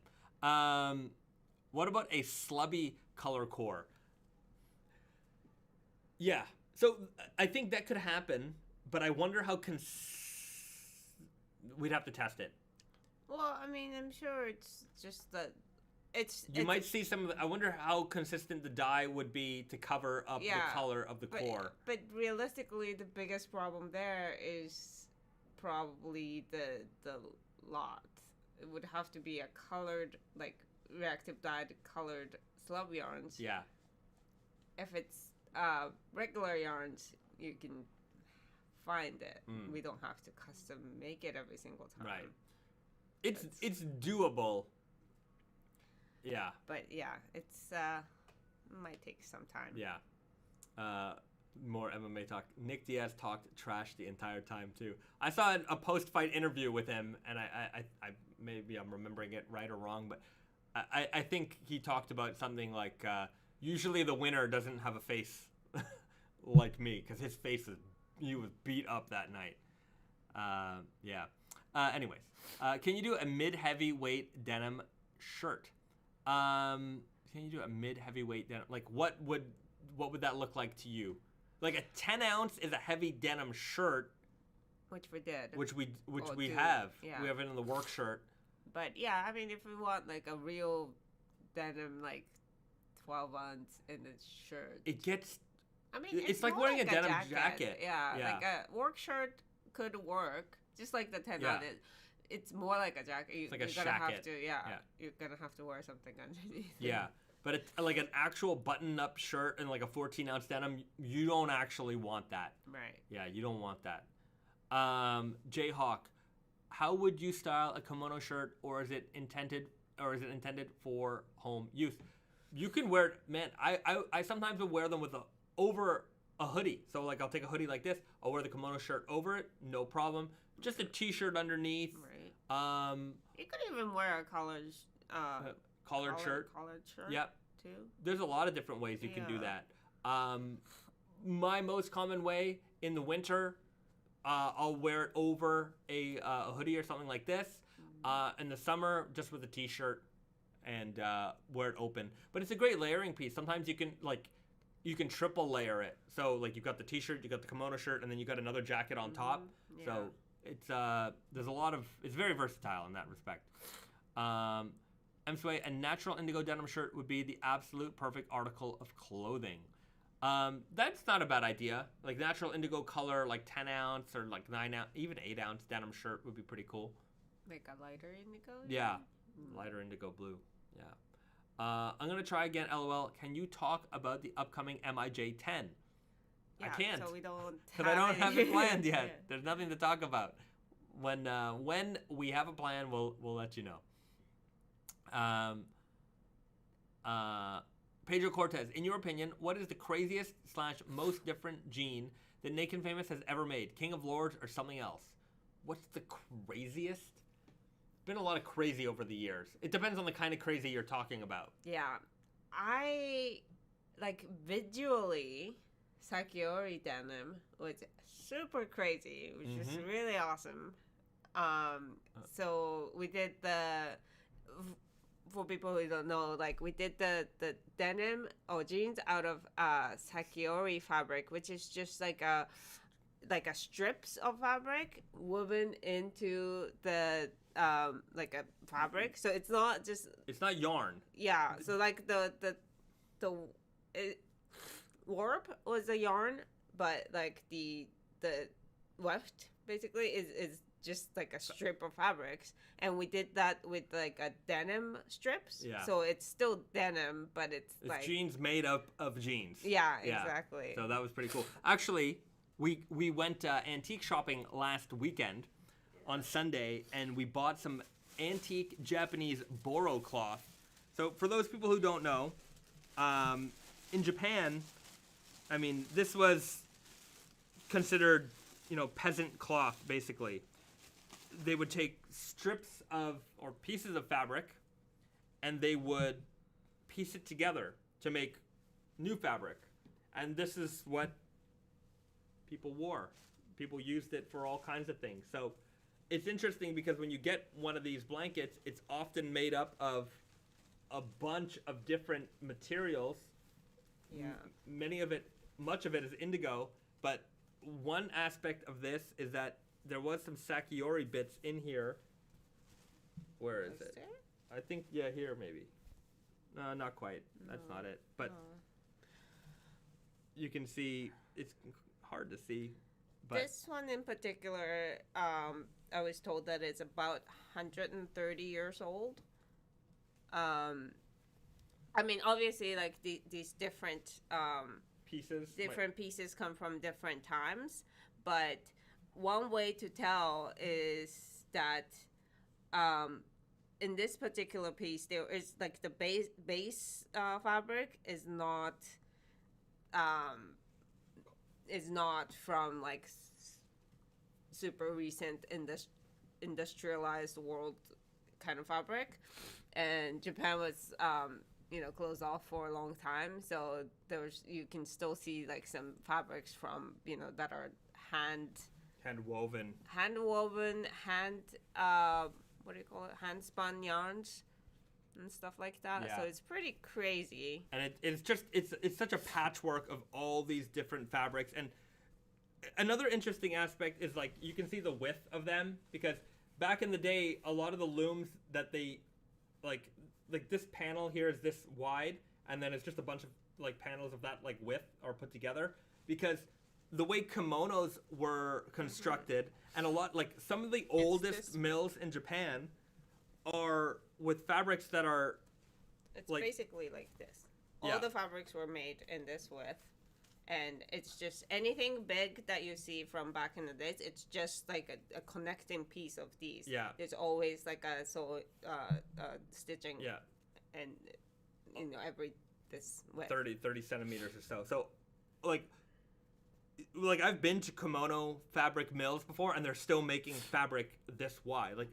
What about a slubby color core? Yeah. So I think that could happen, but I wonder how we'd have to test it. Well, I mean, I'm sure it's just that You might see some of the, I wonder how consistent the dye would be to cover up the color of the core. But realistically, the biggest problem there is probably the lot. It would have to be a colored, like, reactive dyed colored slub yarns. Yeah. If it's regular yarns, you can find it. We don't have to custom make it every single time. Right. It's doable. Yeah. But yeah, it's might take some time. Yeah. More MMA talk. Nick Diaz talked trash the entire time too. I saw a post-fight interview with him, and I maybe I'm remembering it right or wrong, but I think he talked about something like usually the winner doesn't have a face like me, because his face he was beat up that night. Yeah. Anyways, can you do a mid-heavyweight denim shirt? Can you do a mid-heavyweight denim? Like, what would that look like to you? Like, a 10 ounce is a heavy denim shirt, which we did. Which we have. Yeah. We have it in the work shirt. But yeah, I mean, if we want like a real denim, like 12 ounce in the shirt, it gets. I mean, it's like wearing a denim jacket. Yeah, like a work shirt could work, just like the 10 ounce. It's more like a jacket. It's like a you're gonna have to, yeah. You're gonna have to wear something underneath. Yeah, but it's like an actual button-up shirt and like a 14-ounce denim. You don't actually want that. Right. Yeah, you don't want that. Jayhawk, how would you style a kimono shirt, or is it intended for home use? You can wear it, man. I sometimes will wear them with over a hoodie. So like I'll take a hoodie like this, I'll wear the kimono shirt over it, no problem. Just a t-shirt underneath. Right. You could even wear a collared shirt. Collared shirt. Yep. Too. There's a lot of different ways you can do that. My most common way in the winter, I'll wear it over a hoodie or something like this. In the summer, just with a t-shirt and wear it open. But it's a great layering piece. Sometimes you can triple layer it. So like you've got the t-shirt, you got the kimono shirt, and then you got another jacket on top. Yeah. So it's very versatile in that respect. MSway, a natural indigo denim shirt would be the absolute perfect article of clothing. That's not a bad idea. Like natural indigo color, like 10 ounce or like 9 ounce, even 8 ounce denim shirt would be pretty cool. Like a lighter indigo? Yeah. Lighter indigo blue. Yeah. I'm going to try again, LOL. Can you talk about the upcoming MIJ 10? Yeah, I can't. So we don't. Because I don't have it planned yet. There's nothing to talk about. When we have a plan, we'll let you know. Pedro Cortez, in your opinion, what is the craziest / most different jean that Naked Famous has ever made? King of Lords or something else? What's the craziest? Been a lot of crazy over the years. It depends on the kind of crazy you're talking about. Yeah, I like visually. Sakiori denim was super crazy, which is really awesome. So we did for people who don't know, like we did the denim or jeans out of Sakiori fabric, which is just like a strips of fabric woven into the like a fabric. So it's not just. It's not yarn. Yeah. So like the warp was a yarn, but like the weft basically is just like a strip of fabrics, and we did that with like a denim strips. Yeah. So it's still denim, but it's like jeans made up of jeans. Yeah, exactly. So that was pretty cool. Actually, we went antique shopping last weekend on Sunday, and we bought some antique Japanese Boro cloth. So for those people who don't know, in Japan, I mean, this was considered, peasant cloth, basically. They would take strips or pieces of fabric, and they would piece it together to make new fabric. And this is what people wore. People used it for all kinds of things. So it's interesting because when you get one of these blankets, it's often made up of a bunch of different materials. Yeah. Much of it is indigo, but one aspect of this is that there was some Sakiori bits in here. Where is it? There? I think, yeah, here maybe. No, not quite. That's not it. But you can see, it's hard to see. But this one in particular, I was told that it's about 130 years old. I mean, obviously, like these different pieces come from different times, but one way to tell is that in this particular piece, there is like the base fabric is not from like super recent industrialized world kind of fabric, and Japan was closed off for a long time, so you can still see like some fabrics from that are hand woven, what do you call it, hand spun yarns and stuff like that. Yeah. So it's pretty crazy. And it's such a patchwork of all these different fabrics. And another interesting aspect is like you can see the width of them, because back in the day, a lot of the looms that they like this panel here is this wide, and then it's just a bunch of like panels of that like width are put together, because the way kimonos were constructed, and a lot like some of the oldest mills in Japan are with fabrics that are it's basically like this. All the fabrics were made in this width, and it's just anything big that you see from back in the days, it's just like a connecting piece of these. Yeah. There's always like a stitching. Yeah. And every this width. 30 centimeters or so. So like I've been to kimono fabric mills before, and they're still making fabric this wide. Like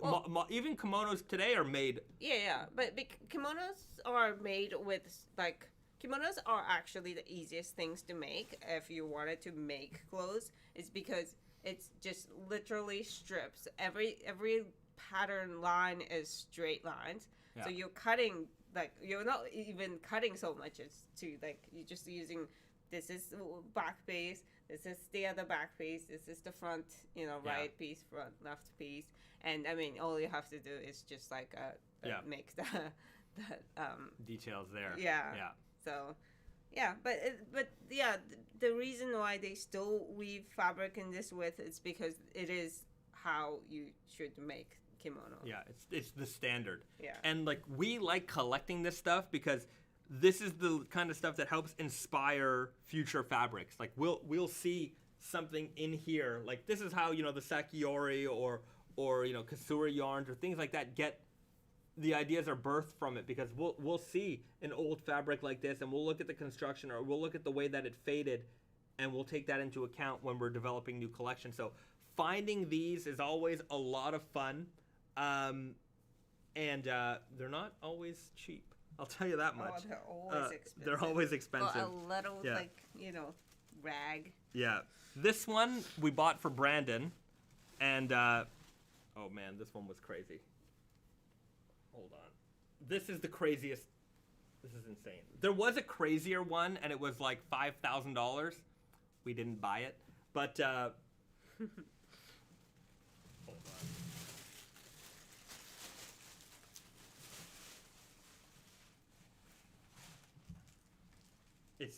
even kimonos today are made. Yeah, but kimonos are made with like kimonos are actually the easiest things to make if you wanted to make clothes. Is because it's just literally strips. Every pattern line is straight lines. Yeah. So you're cutting like you're not even cutting so much as to like you're just using. This is back piece. This is the other back piece. This is the front, right piece, front, left piece. And I mean, all you have to do is just like make the details there. Yeah. So, but the reason why they still weave fabric in this width is because it is how you should make kimono. Yeah, it's the standard. Yeah. And like we like collecting this stuff because this is the kind of stuff that helps inspire future fabrics. Like we'll see something in here. Like this is how the Sakiori or Kasuri yarns or things like that get the ideas are birthed from it, because we'll see an old fabric like this and we'll look at the construction or we'll look at the way that it faded, and we'll take that into account when we're developing new collections. So finding these is always a lot of fun, and they're not always cheap. I'll tell you that much. They're always expensive. They're always expensive. But a little, rag. Yeah. This one we bought for Brandon, and, oh man, this one was crazy. Hold on. This is the craziest. This is insane. There was a crazier one, and it was like $5,000. We didn't buy it. But, hold on.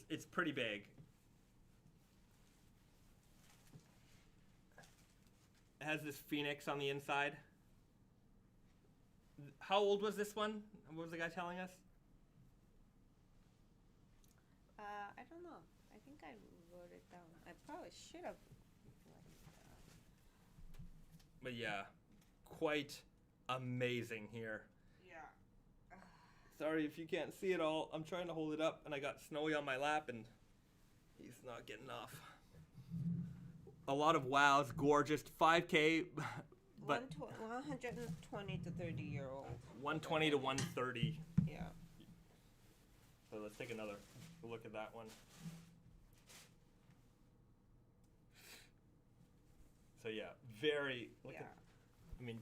It's pretty big. It has this phoenix on the inside. How old was this one? What was the guy telling us? I don't know. I think I wrote it down. I probably should have. But yeah, quite amazing here. Sorry if you can't see it all. I'm trying to hold it up, and I got Snowy on my lap, and he's not getting off. A lot of wows, gorgeous, 5K, but 120 to 30-year-old. 120 to 130. Yeah. So let's take another. Look at that one. So yeah, very. I mean,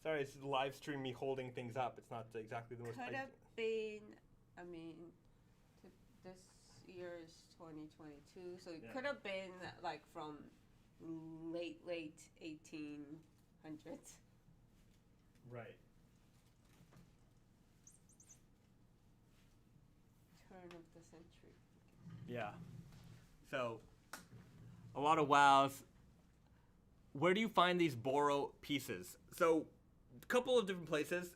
sorry, it's live stream me holding things up. It's not exactly the most. Could have been. I mean, this year's 2022, so it could have been like from late 1800s. Right. Turn of the century. Yeah. So, a lot of wows. Where do you find these Boro pieces? So, a couple of different places.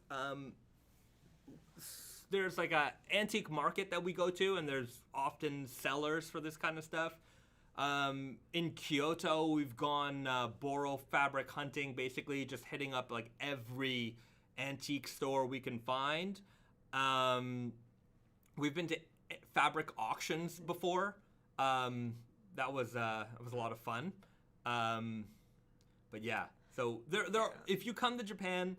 There's like a antique market that we go to, and there's often sellers for this kind of stuff. In Kyoto, we've gone Boro fabric hunting, basically just hitting up like every antique store we can find. We've been to fabric auctions before. That was a lot of fun. But yeah, so there. If you come to Japan,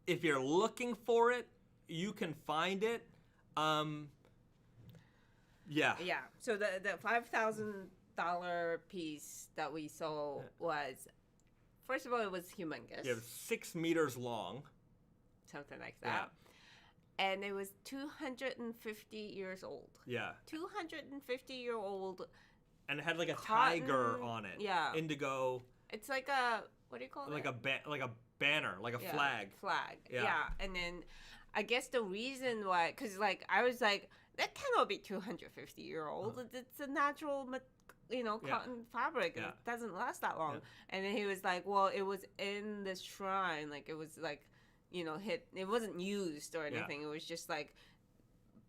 if you're looking for it, you can find it. Yeah. Yeah. So the $5,000 piece that we saw was, first of all, it was humongous. It was 6 meters long. Something like that. Yeah. And it was 250 years old. Yeah. 250-year-old. And it had like a tiger on it. Yeah. Indigo. It's like a, what do you call it? Like a banner, like a flag. Flag. Yeah. And then I guess the reason why, because like I was like, that cannot be 250-year-old. It's a natural, cotton fabric. Yeah. It doesn't last that long. Yeah. And then he was like, well, it was in the shrine. Like it was like, it wasn't used or anything. It was just like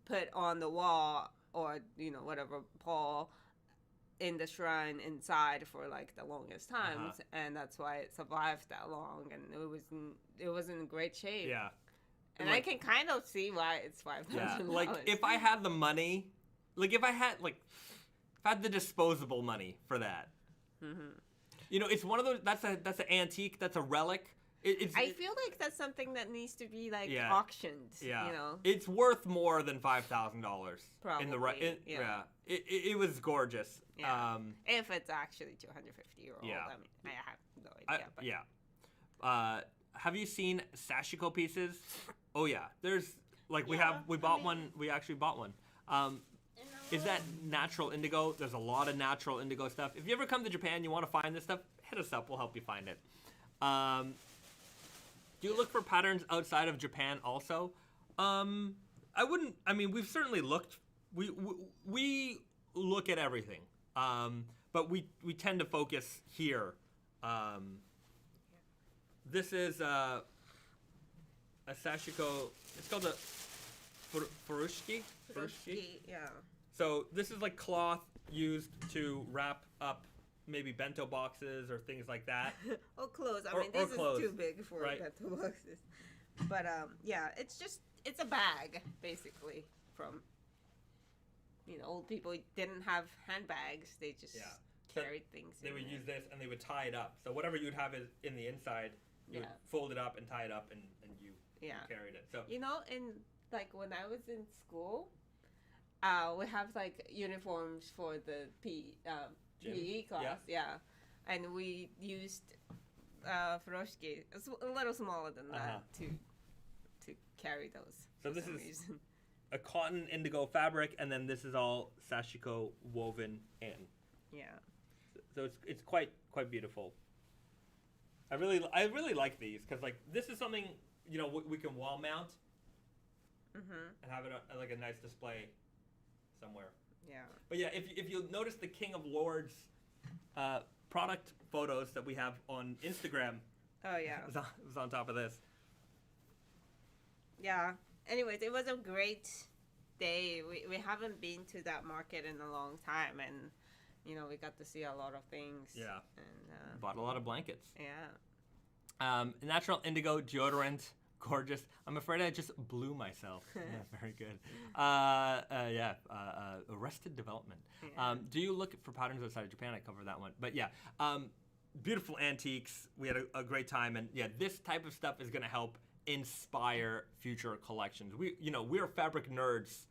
put on the wall or, whatever, pole in the shrine inside for like the longest times. And that's why it survived that long. And it was in great shape. Yeah. And I can kind of see why it's $5,000. Yeah, like if I had the money, like if I had the disposable money for that, it's one of those. That's an antique. That's a relic. I feel like that's something that needs to be like auctioned. Yeah, it's worth more than $5,000. Probably. It was gorgeous. Yeah. If it's actually 250-year-old. Yeah. I mean, I have no idea. Have you seen sashiko pieces? Oh yeah, there's like we actually bought one. Is that natural indigo? There's a lot of natural indigo stuff. If you ever come to Japan, you want to find this stuff, hit us up. We'll help you find it. Do you look for patterns outside of Japan also? I wouldn't. I mean, we've certainly looked. We look at everything, but we tend to focus here. This is a sashiko. It's called a furushiki. Furushiki, yeah. So this is like cloth used to wrap up maybe bento boxes or things like that. Or clothes. I mean, this is too big for bento boxes. But it's a bag basically from. Old people didn't have handbags. They just carried things. They would use this and they would tie it up. So whatever you'd have is in the inside. You would fold it up and tie it up, and you carried it. So in like when I was in school, we have like uniforms for the PE class, and we used furoshiki. It's a little smaller than that to carry those. So this is a cotton indigo fabric, and then this is all sashiko woven in. Yeah. So it's quite beautiful. I really like these because like this is something we can wall mount and have it like a nice display somewhere. Yeah. But yeah, if you'll notice the King of Lords product photos that we have on Instagram. Oh yeah. It was on top of this. Yeah. Anyways, it was a great day. We haven't been to that market in a long time, and we got to see a lot of things. Yeah. And bought a lot of blankets. Yeah. Natural indigo deodorant, gorgeous. I'm afraid I just blew myself. Yeah, very good. Arrested Development. Yeah. Do you look for patterns outside of Japan? I covered that one. But yeah, beautiful antiques. We had a great time, and yeah, this type of stuff is going to help inspire future collections. We're fabric nerds,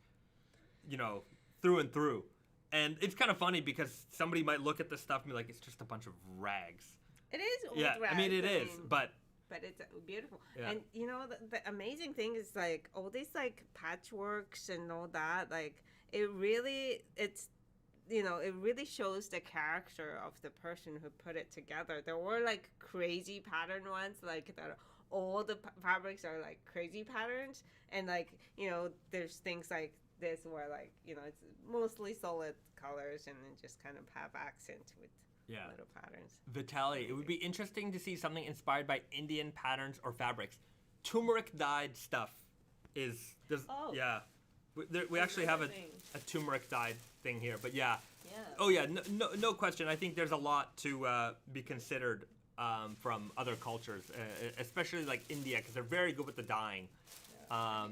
through and through. And it's kind of funny because somebody might look at this stuff and be like, it's just a bunch of rags. It is old Yeah, rags. I mean, it is, but it's beautiful. Yeah. And you know, the amazing thing is like all these like patchworks and all that. Like it really shows the character of the person who put it together. There were like crazy pattern ones, like that. All the fabrics are like crazy patterns, and like there's things like this where like it's mostly solid colors and then just kind of have accent with little patterns. Vitaly, it would be interesting to see something inspired by Indian patterns or fabrics. Turmeric dyed stuff we actually have a turmeric dyed thing here, but no question. I think there's a lot to be considered from other cultures, especially like India, because they're very good with the dyeing.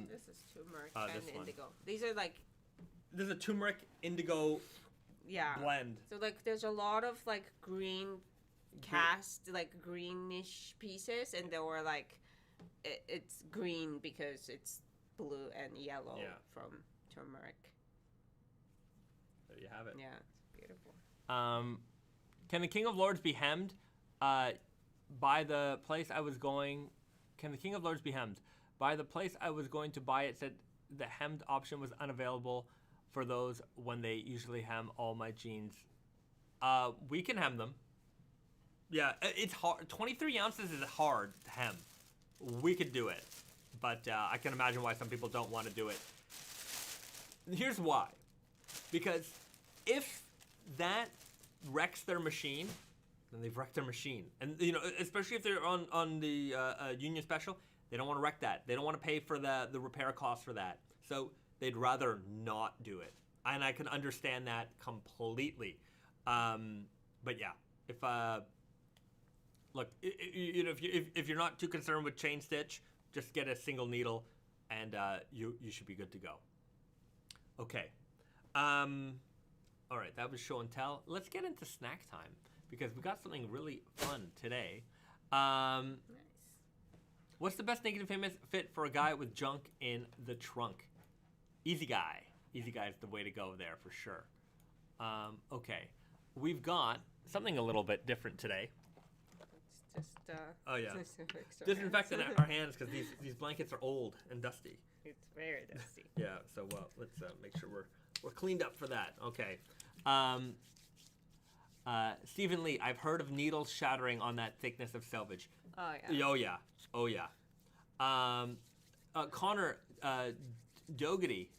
This is turmeric and indigo. These are like... There's a turmeric indigo blend. So like there's a lot of like green cast, like greenish pieces, and there were like... It's green because it's blue and yellow from turmeric. There you have it. Yeah, it's beautiful. Can the King of Lords be hemmed? By the place I was going... Can the King of Lords be hemmed? By the place I was going to buy it said the hemmed option was unavailable for those when they usually hem all my jeans. We can hem them. Yeah, it's hard. 23 ounces is hard to hem. We could do it. But I can imagine why some people don't want to do it. Here's why. Because if that wrecks their machine, then they've wrecked their machine. And, especially if they're on the union special, they don't want to wreck that. They don't want to pay for the repair costs for that. So they'd rather not do it. And I can understand that completely. But yeah, if you're not too concerned with chain stitch, just get a single needle and you should be good to go. Okay. All right, that was show and tell. Let's get into snack time because we got something really fun today. Nice. What's the best Naked and Famous fit for a guy with junk in the trunk? Easy Guy. Easy Guy is the way to go there for sure. Okay. We've got something a little bit different today. It's just... Disinfectant our hands because these blankets are old and dusty. It's very dusty. Yeah, so let's make sure we're cleaned up for that. Okay. Stephen Lee, I've heard of needles shattering on that thickness of Selvedge. Oh yeah. Oh yeah. Connor Dougherty,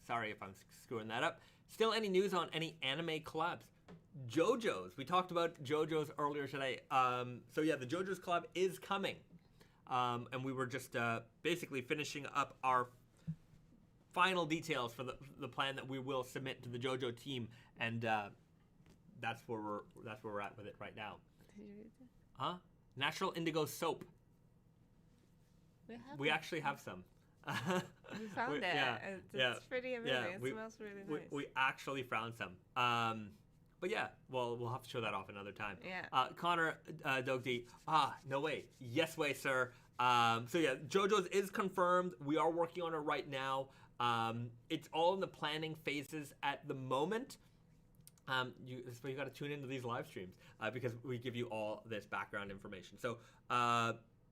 sorry if I'm screwing that up. Still any news on any anime collabs? JoJo's. We talked about JoJo's earlier today. So yeah, the JoJo's collab is coming. And we were just basically finishing up our final details for the plan that we will submit to the JoJo team, and that's where we're at with it right now. Did you read that? Huh? Natural indigo soap. We actually have some. We found it. It's pretty amazing. It smells really nice. We actually found some. But yeah, well, we'll have to show that off another time. Yeah. Connor Dougherty. No way. Yes way, sir. So yeah, JoJo's is confirmed. We are working on it right now. It's all in the planning phases at the moment. That's why you got to tune into these live streams because we give you all this background information. So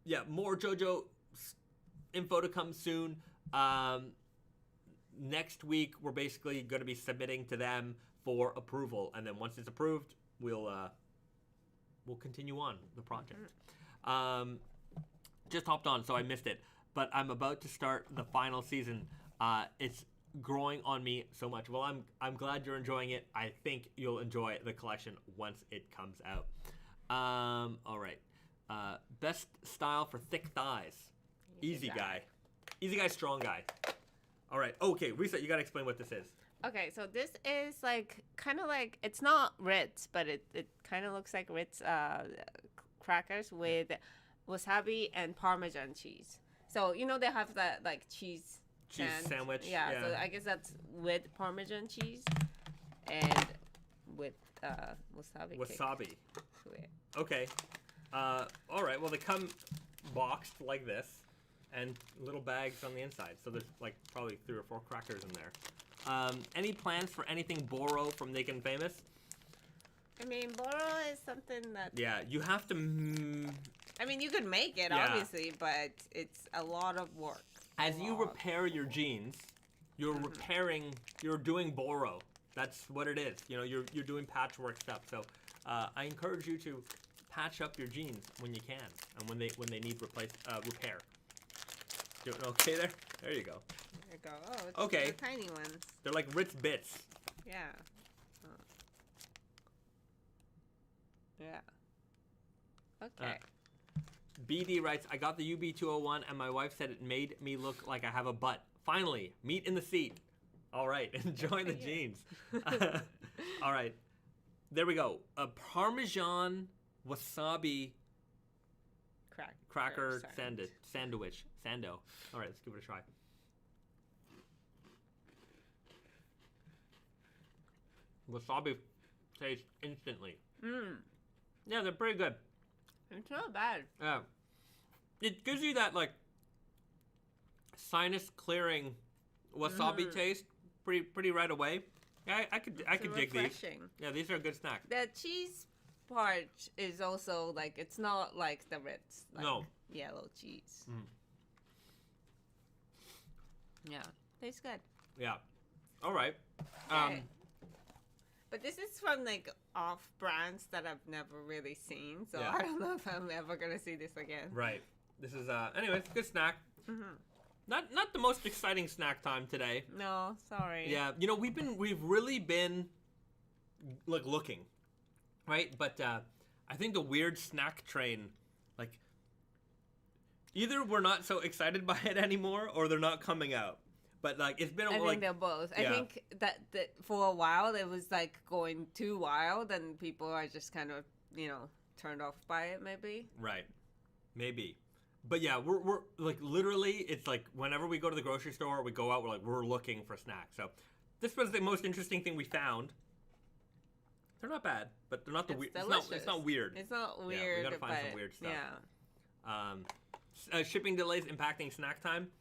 yeah, more JoJo info to come soon. Next week, we're basically going to be submitting to them for approval, and then once it's approved, we'll continue on the project. Just hopped on, so I missed it, but I'm about to start the final season. It's growing on me so much. Well, I'm glad you're enjoying it. I think you'll enjoy the collection once it comes out. All right. Best style for thick thighs. Easy guy. Easy guy, strong guy. All right. Okay, Risa, you got to explain what this is. Okay, so this is like kind of like, it's not Ritz, but it kind of looks like Ritz crackers with wasabi and Parmesan cheese. So they have that like cheese sandwich. Yeah, so I guess that's with Parmesan cheese and with wasabi. Wasabi. Okay. All right. Well, they come boxed like this, and little bags on the inside. So there's like probably 3 or 4 crackers in there. Any plans for anything Boro from Naked Famous? I mean, Boro is something that... Yeah, you have to... I mean, you could make it, obviously, but it's a lot of work. As you repair your jeans, you're you're doing Boro. That's what it is. You know, you're doing patchwork stuff. So I encourage you to patch up your jeans when you can and when they need repair. Doing okay there? There you go. There you go. Oh, it's okay. the tiny ones. They're like Ritz Bits. Yeah. Oh. Yeah. Okay. BD writes, I got the UB201 and my wife said it made me look like I have a butt. Finally, meat in the seat. All right, enjoy the jeans. All right, there we go. A Parmesan wasabi cracker sandwich. Sando. All right, let's give it a try. Wasabi tastes instantly. Yeah, they're pretty good. It's not bad. Yeah. It gives you that, like, sinus clearing wasabi taste pretty right away. Yeah, I could dig these. Yeah, these are a good snack. The cheese part is also, like, it's not like the Ritz. Like no. Yellow cheese. Yeah. Tastes good. Yeah. All right. Okay. But this is from, like, off-brands that I've never really seen, so I don't know if I'm ever going to see this again. Right. This is, anyways, good snack. Not the most exciting snack time today. No, sorry. Yeah, you know, we've really been, like, looking, right? But I think the weird snack train, like, either we're not so excited by it anymore, or they're not coming out. But, like, it's been... I think they're both. I think that for a while, it was, like, going too wild, and people are just kind of, you know, turned off by it, maybe. Right. Maybe. But, yeah, we're like, literally, it's, like, whenever we go to the grocery store, we go out, we're looking for snacks. So, this was the most interesting thing we found. They're not bad, but they're not the weird... It's not weird. It's not weird, yeah, we gotta find some weird stuff. Yeah. Shipping delays impacting snack time?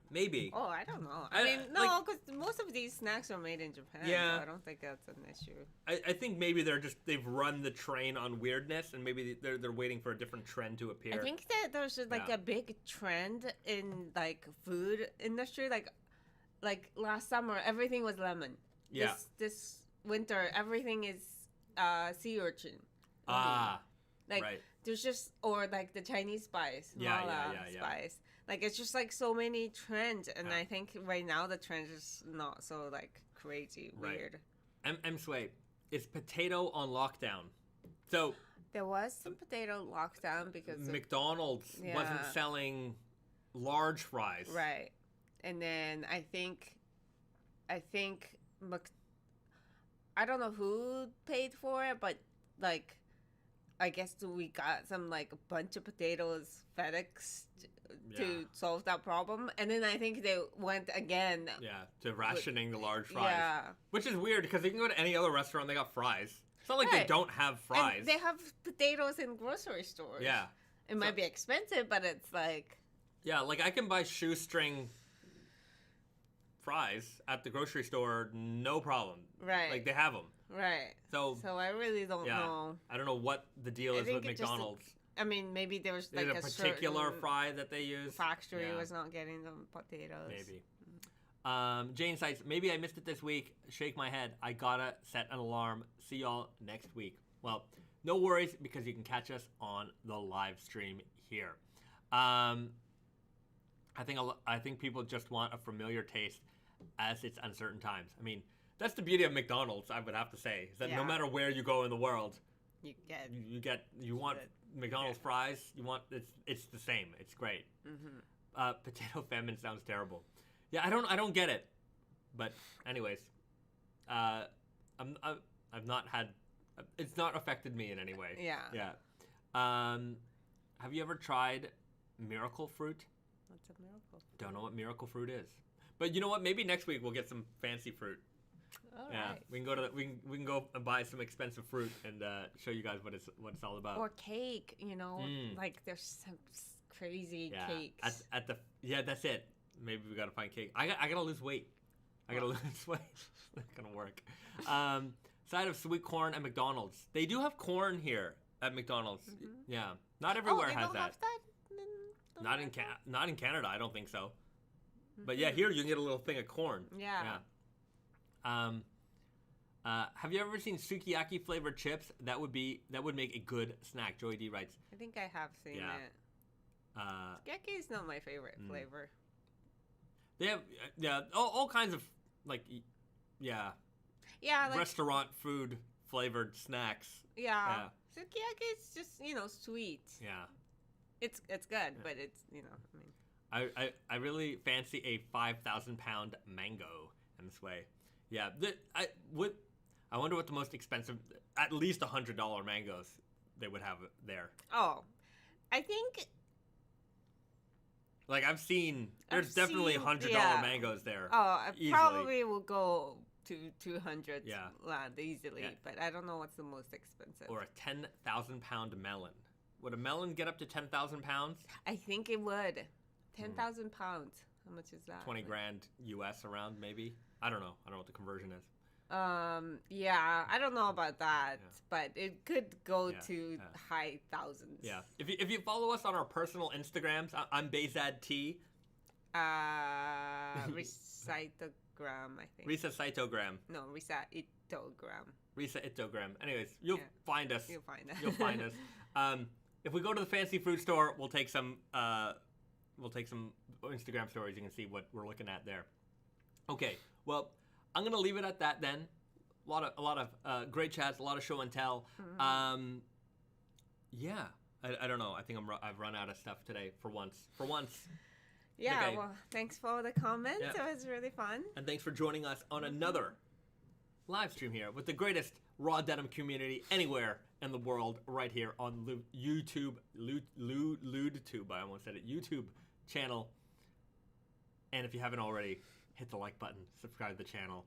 Maybe. Oh, I don't know. I mean, no, because most of these snacks are made in Japan. Yeah. So I don't think that's an issue. I think maybe they've run the train on weirdness, and maybe they're waiting for a different trend to appear. I think that there's like a big trend in like food industry. Like last summer, everything was lemon. Yeah. This winter, everything is sea urchin. Ah. Like right. there's just or like the Chinese spice, mala spice. Like, it's just, like, so many trends, and I think right now the trend is not so, like, crazy, weird. M. Sway, is potato on lockdown? So... There was some potato lockdown because McDonald's wasn't selling large fries. Right. And then I think I don't know who paid for it, but, like... I guess we got some, like, a bunch of potatoes FedEx to solve that problem. And then I think they went again. Yeah, to rationing the large fries. Yeah. Which is weird, because you can go to any other restaurant, they got fries. It's not like they don't have fries. And they have potatoes in grocery stores. Yeah. It might be expensive, but it's like... Yeah, like, I can buy shoestring fries at the grocery store, no problem. Right. Like, they have them. Right. So I really don't know. I don't know what the deal is with McDonald's. I mean, maybe there was like a particular fry that they use. Factory was not getting the potatoes. Maybe. Jane cites, maybe I missed it this week. Shake my head. I gotta set an alarm. See y'all next week. Well, no worries, because you can catch us on the live stream here. I think people just want a familiar taste as it's uncertain times. I mean, that's the beauty of McDonald's, I would have to say, is that no matter where you go in the world, you want McDonald's fries. You want it's the same. It's great. Potato famine sounds terrible. Yeah, I don't get it. But anyways, I've not had. It's not affected me in any way. Yeah. Yeah. Have you ever tried miracle fruit? What's a miracle? Don't know what miracle fruit is. But you know what? Maybe next week we'll get some fancy fruit. All yeah, right. we can go and buy some expensive fruit and show you guys what it's all about. Or cake, you know, like there's some crazy cakes. That's it. Maybe we gotta find cake. I gotta lose weight. I gotta lose weight. It's not gonna work. Side of sweet corn at McDonald's. They do have corn here at McDonald's. Mm-hmm. Yeah, not everywhere they has don't that. Have that? Not in Canada, I don't think so. Mm-hmm. But yeah, here you can get a little thing of corn. Yeah. Have you ever seen sukiyaki flavored chips? That would make a good snack. Joey D writes. I think I have seen it. Sukiyaki is not my favorite flavor. They have all kinds of like restaurant food flavored snacks. Yeah. Sukiyaki is just sweet. Yeah. It's good, but it's I mean. I really fancy a 5,000-pound mango in this way. Yeah. I wonder what the most expensive, at least $100 mangoes they would have there. Oh, I think. Like there's definitely $100 mangoes there. Oh, I easily. Probably will go to 200 Yeah. land easily, but I don't know what's the most expensive. Or a 10,000-pound melon. Would a melon get up to 10,000 pounds? I think it would. 10,000 pounds. How much is that? 20 grand US around, maybe. I don't know. I don't know what the conversion is. Yeah, I don't know about that, but it could go to high thousands. Yeah. If you follow us on our personal Instagrams, I'm Bahzad T. Recitogram, I think. Risa Cytogram. No, Recitogram. Risa Itogram. Anyways, you'll find us. You'll find us. You'll find us. If we go to the fancy fruit store, we'll take some Instagram stories. You can see what we're looking at there. Okay. Well, I'm gonna leave it at that then. A lot of great chats, a lot of show and tell. Mm-hmm. Yeah. I don't know. I think I've run out of stuff today for once. Yeah. Okay. Well, thanks for the comments. Yeah. It was really fun. And thanks for joining us on another live stream here with the greatest raw denim community anywhere in the world, right here on YouTube, LudeTube. I almost said it. YouTube channel. And if you haven't already, hit the like button, subscribe to the channel.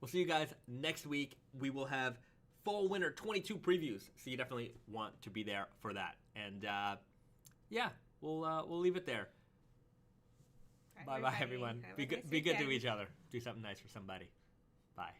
We'll see you guys next week. We will have fall winter 22 previews, so you definitely want to be there for that. And we'll leave it there. Bye bye everyone. Be good to each other. Do something nice for somebody. Bye.